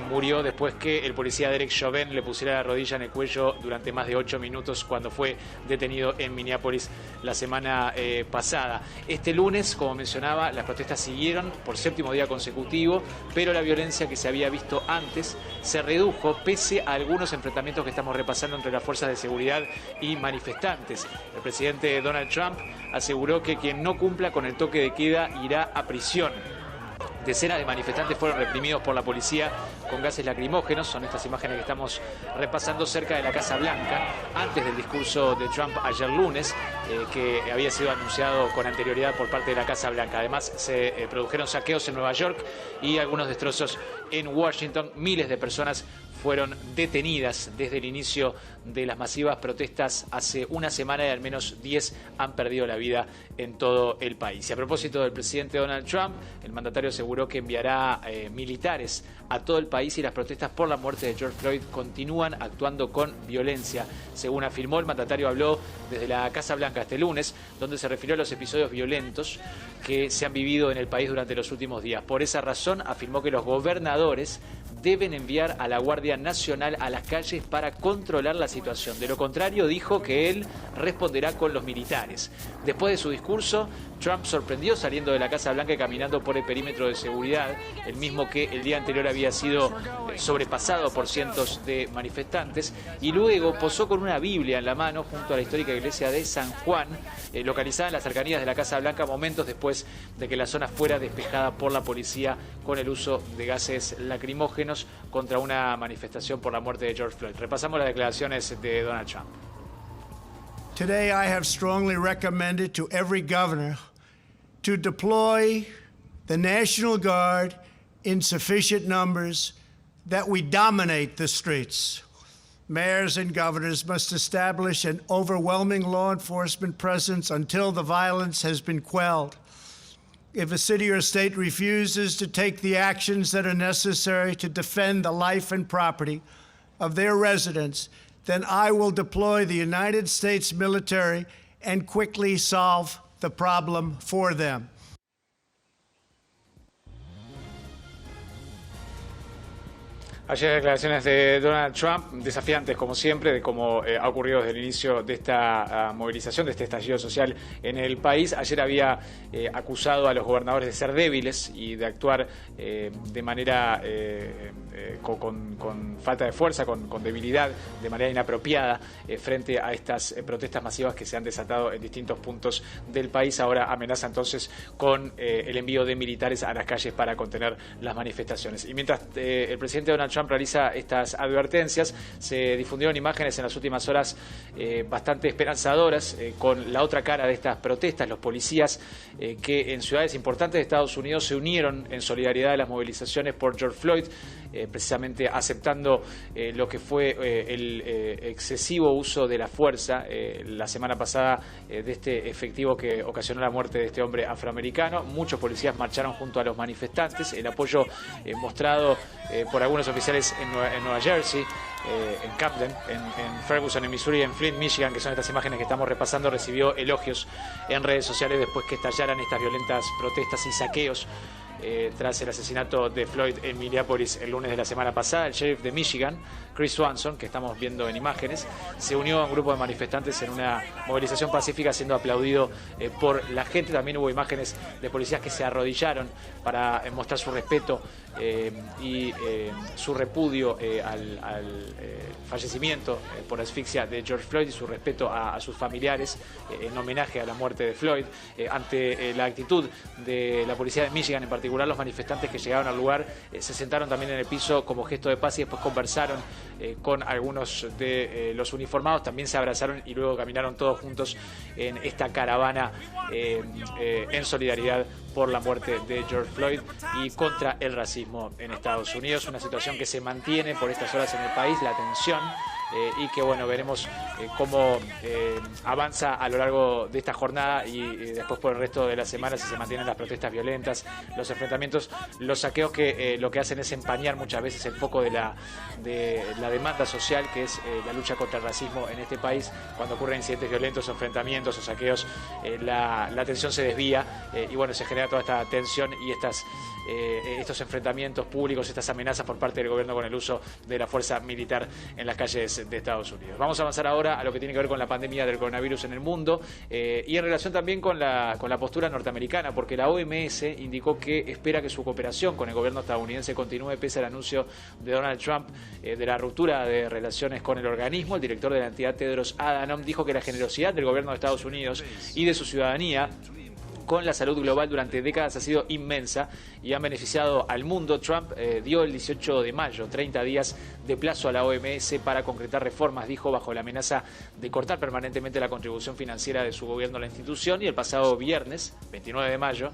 murió después que el policía Derek Chauvin le pusiera la rodilla en el cuello durante más de 8 minutos cuando fue detenido en Minneapolis la semana pasada. Este lunes, como mencionaba, las protestas siguieron por 7º día consecutivo, pero la violencia que se había visto antes se redujo pese a algunos enfrentamientos que estamos repasando entre las fuerzas de seguridad y manifestantes. El presidente Donald Trump aseguró que quien no cumpla con el toque de queda irá a prisión. Decenas de manifestantes fueron reprimidos por la policía con gases lacrimógenos. Son estas imágenes que estamos repasando cerca de la Casa Blanca, antes del discurso de Trump ayer lunes, que había sido anunciado con anterioridad por parte de la Casa Blanca. Además, se produjeron saqueos en Nueva York y algunos destrozos en Washington. Miles de personas fueron detenidas desde el inicio de las masivas protestas hace una semana y al menos 10 han perdido la vida en todo el país. Y a propósito del presidente Donald Trump, el mandatario aseguró que enviará militares a todo el país y las protestas por la muerte de George Floyd continúan actuando con violencia. Según afirmó, el mandatario habló desde la Casa Blanca este lunes, donde se refirió a los episodios violentos que se han vivido en el país durante los últimos días. Por esa razón, afirmó que los gobernadores deben enviar a la Guardia Nacional a las calles para controlar la situación. De lo contrario, dijo que él responderá con los militares. Después de su discurso, Trump sorprendió saliendo de la Casa Blanca y caminando por el perímetro de seguridad, el mismo que el día anterior había sido sobrepasado por cientos de manifestantes, y luego posó con una Biblia en la mano junto a la histórica iglesia de San Juan, localizada en las cercanías de la Casa Blanca, momentos después de que la zona fuera despejada por la policía con el uso de gases lacrimógenos contra una manifestación por la muerte de George Floyd. Repasamos las declaraciones de Donald Trump. Today I have strongly recommended to every governor to deploy the National Guard in sufficient numbers that we dominate the streets. Mayors and governors must establish an overwhelming law enforcement presence until the violence has been quelled. If a city or state refuses to take the actions that are necessary to defend the life and property of their residents, then I will deploy the United States military and quickly solve the problem for them. Ayer declaraciones de Donald Trump, desafiantes como siempre, de cómo ha ocurrido desde el inicio de esta movilización, de este estallido social en el país. Ayer había acusado a los gobernadores de ser débiles y de actuar de manera con falta de fuerza, con debilidad, de manera inapropiada frente a estas protestas masivas que se han desatado en distintos puntos del país. Ahora amenaza entonces con el envío de militares a las calles para contener las manifestaciones. Y mientras el presidente Donald Trump realiza estas advertencias, se difundieron imágenes en las últimas horas bastante esperanzadoras con la otra cara de estas protestas, los policías que en ciudades importantes de Estados Unidos se unieron en solidaridad a las movilizaciones por George Floyd, precisamente aceptando lo que fue el excesivo uso de la fuerza la semana pasada de este efectivo que ocasionó la muerte de este hombre afroamericano. Muchos policías marcharon junto a los manifestantes. El apoyo mostrado por algunos oficiales en Nueva Jersey, en Camden, en Ferguson, en Missouri, en Flint, Michigan, que son estas imágenes que estamos repasando, recibió elogios en redes sociales después que estallaran estas violentas protestas y saqueos tras el asesinato de Floyd en Minneapolis el lunes de la semana pasada. El sheriff de Michigan, Chris Swanson, que estamos viendo en imágenes, se unió a un grupo de manifestantes en una movilización pacífica siendo aplaudido por la gente. También hubo imágenes de policías que se arrodillaron para mostrar su respeto y su repudio al fallecimiento por asfixia de George Floyd y su respeto a sus familiares en homenaje a la muerte de Floyd. Ante la actitud de la policía de Michigan, en particular los manifestantes que llegaron al lugar se sentaron también en el piso como gesto de paz y después conversaron con algunos de los uniformados, también se abrazaron y luego caminaron todos juntos en esta caravana en solidaridad por la muerte de George Floyd y contra el racismo en Estados Unidos. Una situación que se mantiene por estas horas en el país, la tensión y que bueno, veremos cómo avanza a lo largo de esta jornada y después por el resto de la semana, si se mantienen las protestas violentas, los enfrentamientos, los saqueos que lo que hacen es empañar muchas veces el foco de la demanda social, que es la lucha contra el racismo en este país. Cuando ocurren incidentes violentos, enfrentamientos o saqueos, la atención se desvía y bueno, se genera toda esta tensión y estos enfrentamientos públicos, estas amenazas por parte del gobierno con el uso de la fuerza militar en las calles de Estados Unidos. Vamos a avanzar ahora a lo que tiene que ver con la pandemia del coronavirus en el mundo y en relación también con la postura norteamericana, porque la OMS indicó que espera que su cooperación con el gobierno estadounidense continúe pese al anuncio de Donald Trump de la ruptura de relaciones con el organismo. El director de la entidad, Tedros Adhanom, dijo que la generosidad del gobierno de Estados Unidos y de su ciudadanía con la salud global durante décadas ha sido inmensa y han beneficiado al mundo. Trump dio el 18 de mayo 30 días de plazo a la OMS para concretar reformas, dijo, bajo la amenaza de cortar permanentemente la contribución financiera de su gobierno a la institución, y el pasado viernes, 29 de mayo,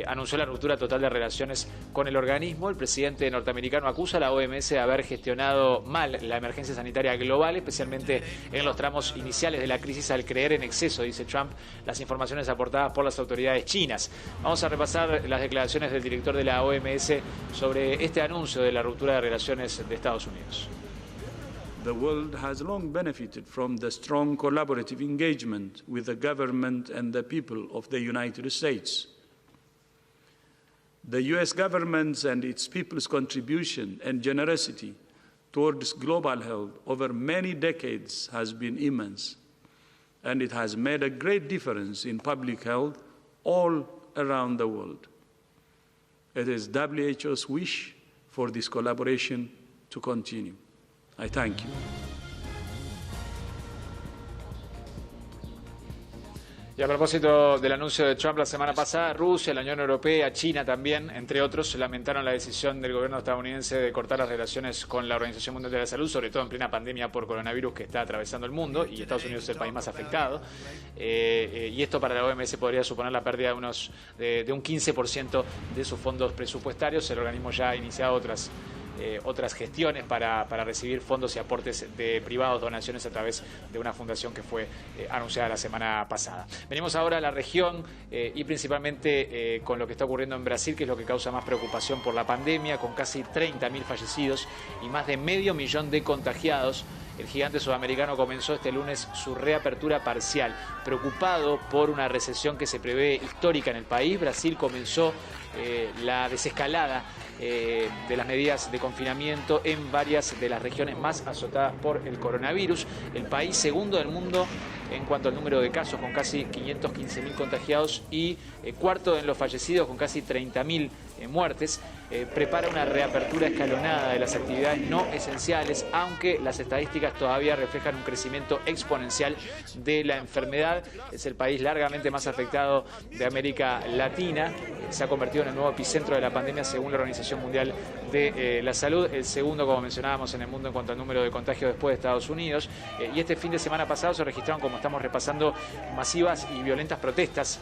anunció la ruptura total de relaciones con el organismo. El presidente norteamericano acusa a la OMS de haber gestionado mal la emergencia sanitaria global, especialmente en los tramos iniciales de la crisis, al creer en exceso, dice Trump, las informaciones aportadas por las autoridades chinas. Vamos a repasar las declaraciones del director de la OMS sobre este anuncio de la ruptura de relaciones de Estados Unidos. The world has long benefited from the strong collaborative engagement with the government and the people of the United States. The U.S. government's and its people's contribution and generosity towards global health over many decades has been immense, and it has made a great difference in public health all around the world. It is WHO's wish for this collaboration to continue. I thank you. Y a propósito del anuncio de Trump la semana pasada, Rusia, la Unión Europea, China también, entre otros, lamentaron la decisión del gobierno estadounidense de cortar las relaciones con la Organización Mundial de la Salud, sobre todo en plena pandemia por coronavirus que está atravesando el mundo, y Estados Unidos es el país más afectado. Y esto para la OMS podría suponer la pérdida de un 15% de sus fondos presupuestarios. El organismo ya ha iniciado otras gestiones para recibir fondos y aportes de privados, donaciones a través de una fundación que fue anunciada la semana pasada. Venimos ahora a la región y principalmente con lo que está ocurriendo en Brasil, que es lo que causa más preocupación por la pandemia, con casi 30.000 fallecidos y más de 500.000 de contagiados. El gigante sudamericano comenzó este lunes su reapertura parcial. Preocupado por una recesión que se prevé histórica en el país, Brasil comenzó la desescalada de las medidas de confinamiento en varias de las regiones más azotadas por el coronavirus. El país segundo del mundo en cuanto al número de casos, con casi 515.000 contagiados, y cuarto en los fallecidos, con casi 30.000 muertes. Prepara una reapertura escalonada de las actividades no esenciales, aunque las estadísticas todavía reflejan un crecimiento exponencial de la enfermedad. Es el país largamente más afectado de América Latina. Se ha convertido en el nuevo epicentro de la pandemia según la Organización Mundial de la Salud, el segundo, como mencionábamos, en el mundo en cuanto al número de contagios después de Estados Unidos. Y este fin de semana pasado se registraron, como estamos repasando, masivas y violentas protestas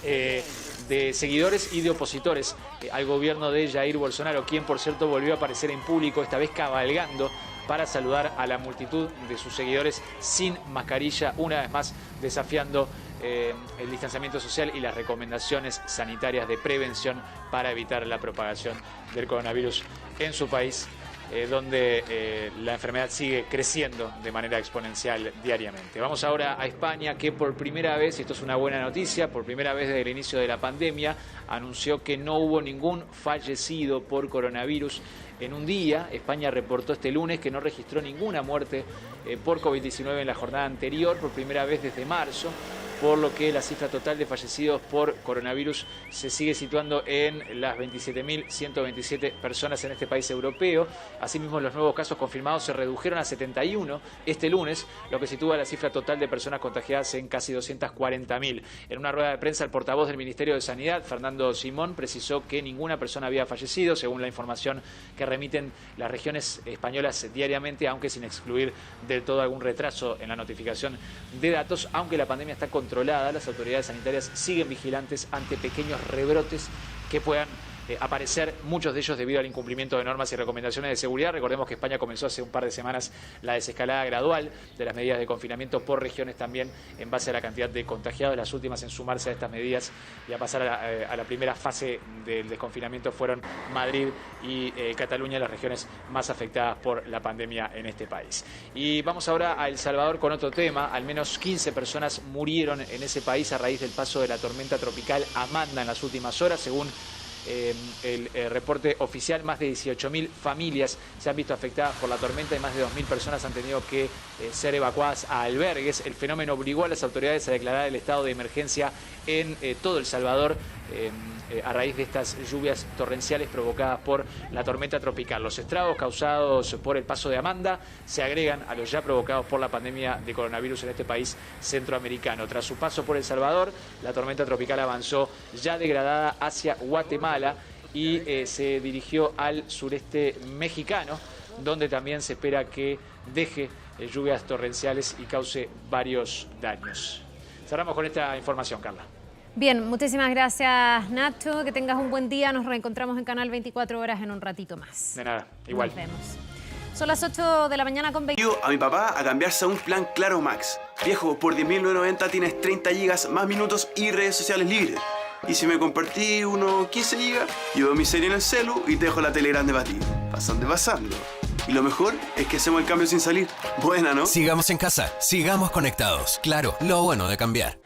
de seguidores y de opositores al gobierno de Jair Bolsonaro, quien por cierto volvió a aparecer en público, esta vez cabalgando para saludar a la multitud de sus seguidores sin mascarilla, una vez más desafiando el distanciamiento social y las recomendaciones sanitarias de prevención para evitar la propagación del coronavirus en su país, donde la enfermedad sigue creciendo de manera exponencial diariamente. Vamos ahora a España, que por primera vez, y esto es una buena noticia, por primera vez desde el inicio de la pandemia, anunció que no hubo ningún fallecido por coronavirus en un día. España reportó este lunes que no registró ninguna muerte por COVID-19 en la jornada anterior, por primera vez desde marzo, por lo que la cifra total de fallecidos por coronavirus se sigue situando en las 27.127 personas en este país europeo. Asimismo, los nuevos casos confirmados se redujeron a 71 este lunes, lo que sitúa la cifra total de personas contagiadas en casi 240.000. En una rueda de prensa, el portavoz del Ministerio de Sanidad, Fernando Simón, precisó que ninguna persona había fallecido, según la información que remiten las regiones españolas diariamente, aunque sin excluir del todo algún retraso en la notificación de datos. Aunque la pandemia está controlada, las autoridades sanitarias siguen vigilantes ante pequeños rebrotes que puedan aparecer, muchos de ellos debido al incumplimiento de normas y recomendaciones de seguridad. Recordemos que España comenzó hace un par de semanas la desescalada gradual de las medidas de confinamiento por regiones también en base a la cantidad de contagiados. Las últimas en sumarse a estas medidas y a pasar a la primera fase del desconfinamiento fueron Madrid y Cataluña, las regiones más afectadas por la pandemia en este país. Y vamos ahora a El Salvador con otro tema. Al menos 15 personas murieron en ese país a raíz del paso de la tormenta tropical Amanda en las últimas horas. Según el reporte oficial, más de 18.000 familias se han visto afectadas por la tormenta y más de 2.000 personas han tenido que ser evacuadas a albergues. El fenómeno obligó a las autoridades a declarar el estado de emergencia en todo El Salvador a raíz de estas lluvias torrenciales provocadas por la tormenta tropical. Los estragos causados por el paso de Amanda se agregan a los ya provocados por la pandemia de coronavirus en este país centroamericano. Tras su paso por El Salvador, la tormenta tropical avanzó ya degradada hacia Guatemala y se dirigió al sureste mexicano, donde también se espera que deje lluvias torrenciales y cause varios daños. Cerramos con esta información, Carla. Bien, muchísimas gracias, Nacho. Que tengas un buen día. Nos reencontramos en Canal 24 Horas en un ratito más. De nada, igual. Nos vemos. Son las 8 de la mañana con 20. A mi papá a cambiarse a un plan Claro Max. Viejo, por 10.990 tienes 30 gigas, más minutos y redes sociales libres. Y si me compartí unos 15 gigas, yo veo mi serie en el celu y te dejo la tele grande para ti. Pasando. Y lo mejor es que hacemos el cambio sin salir. Buena, ¿no? Sigamos en casa, sigamos conectados. Claro, lo bueno de cambiar.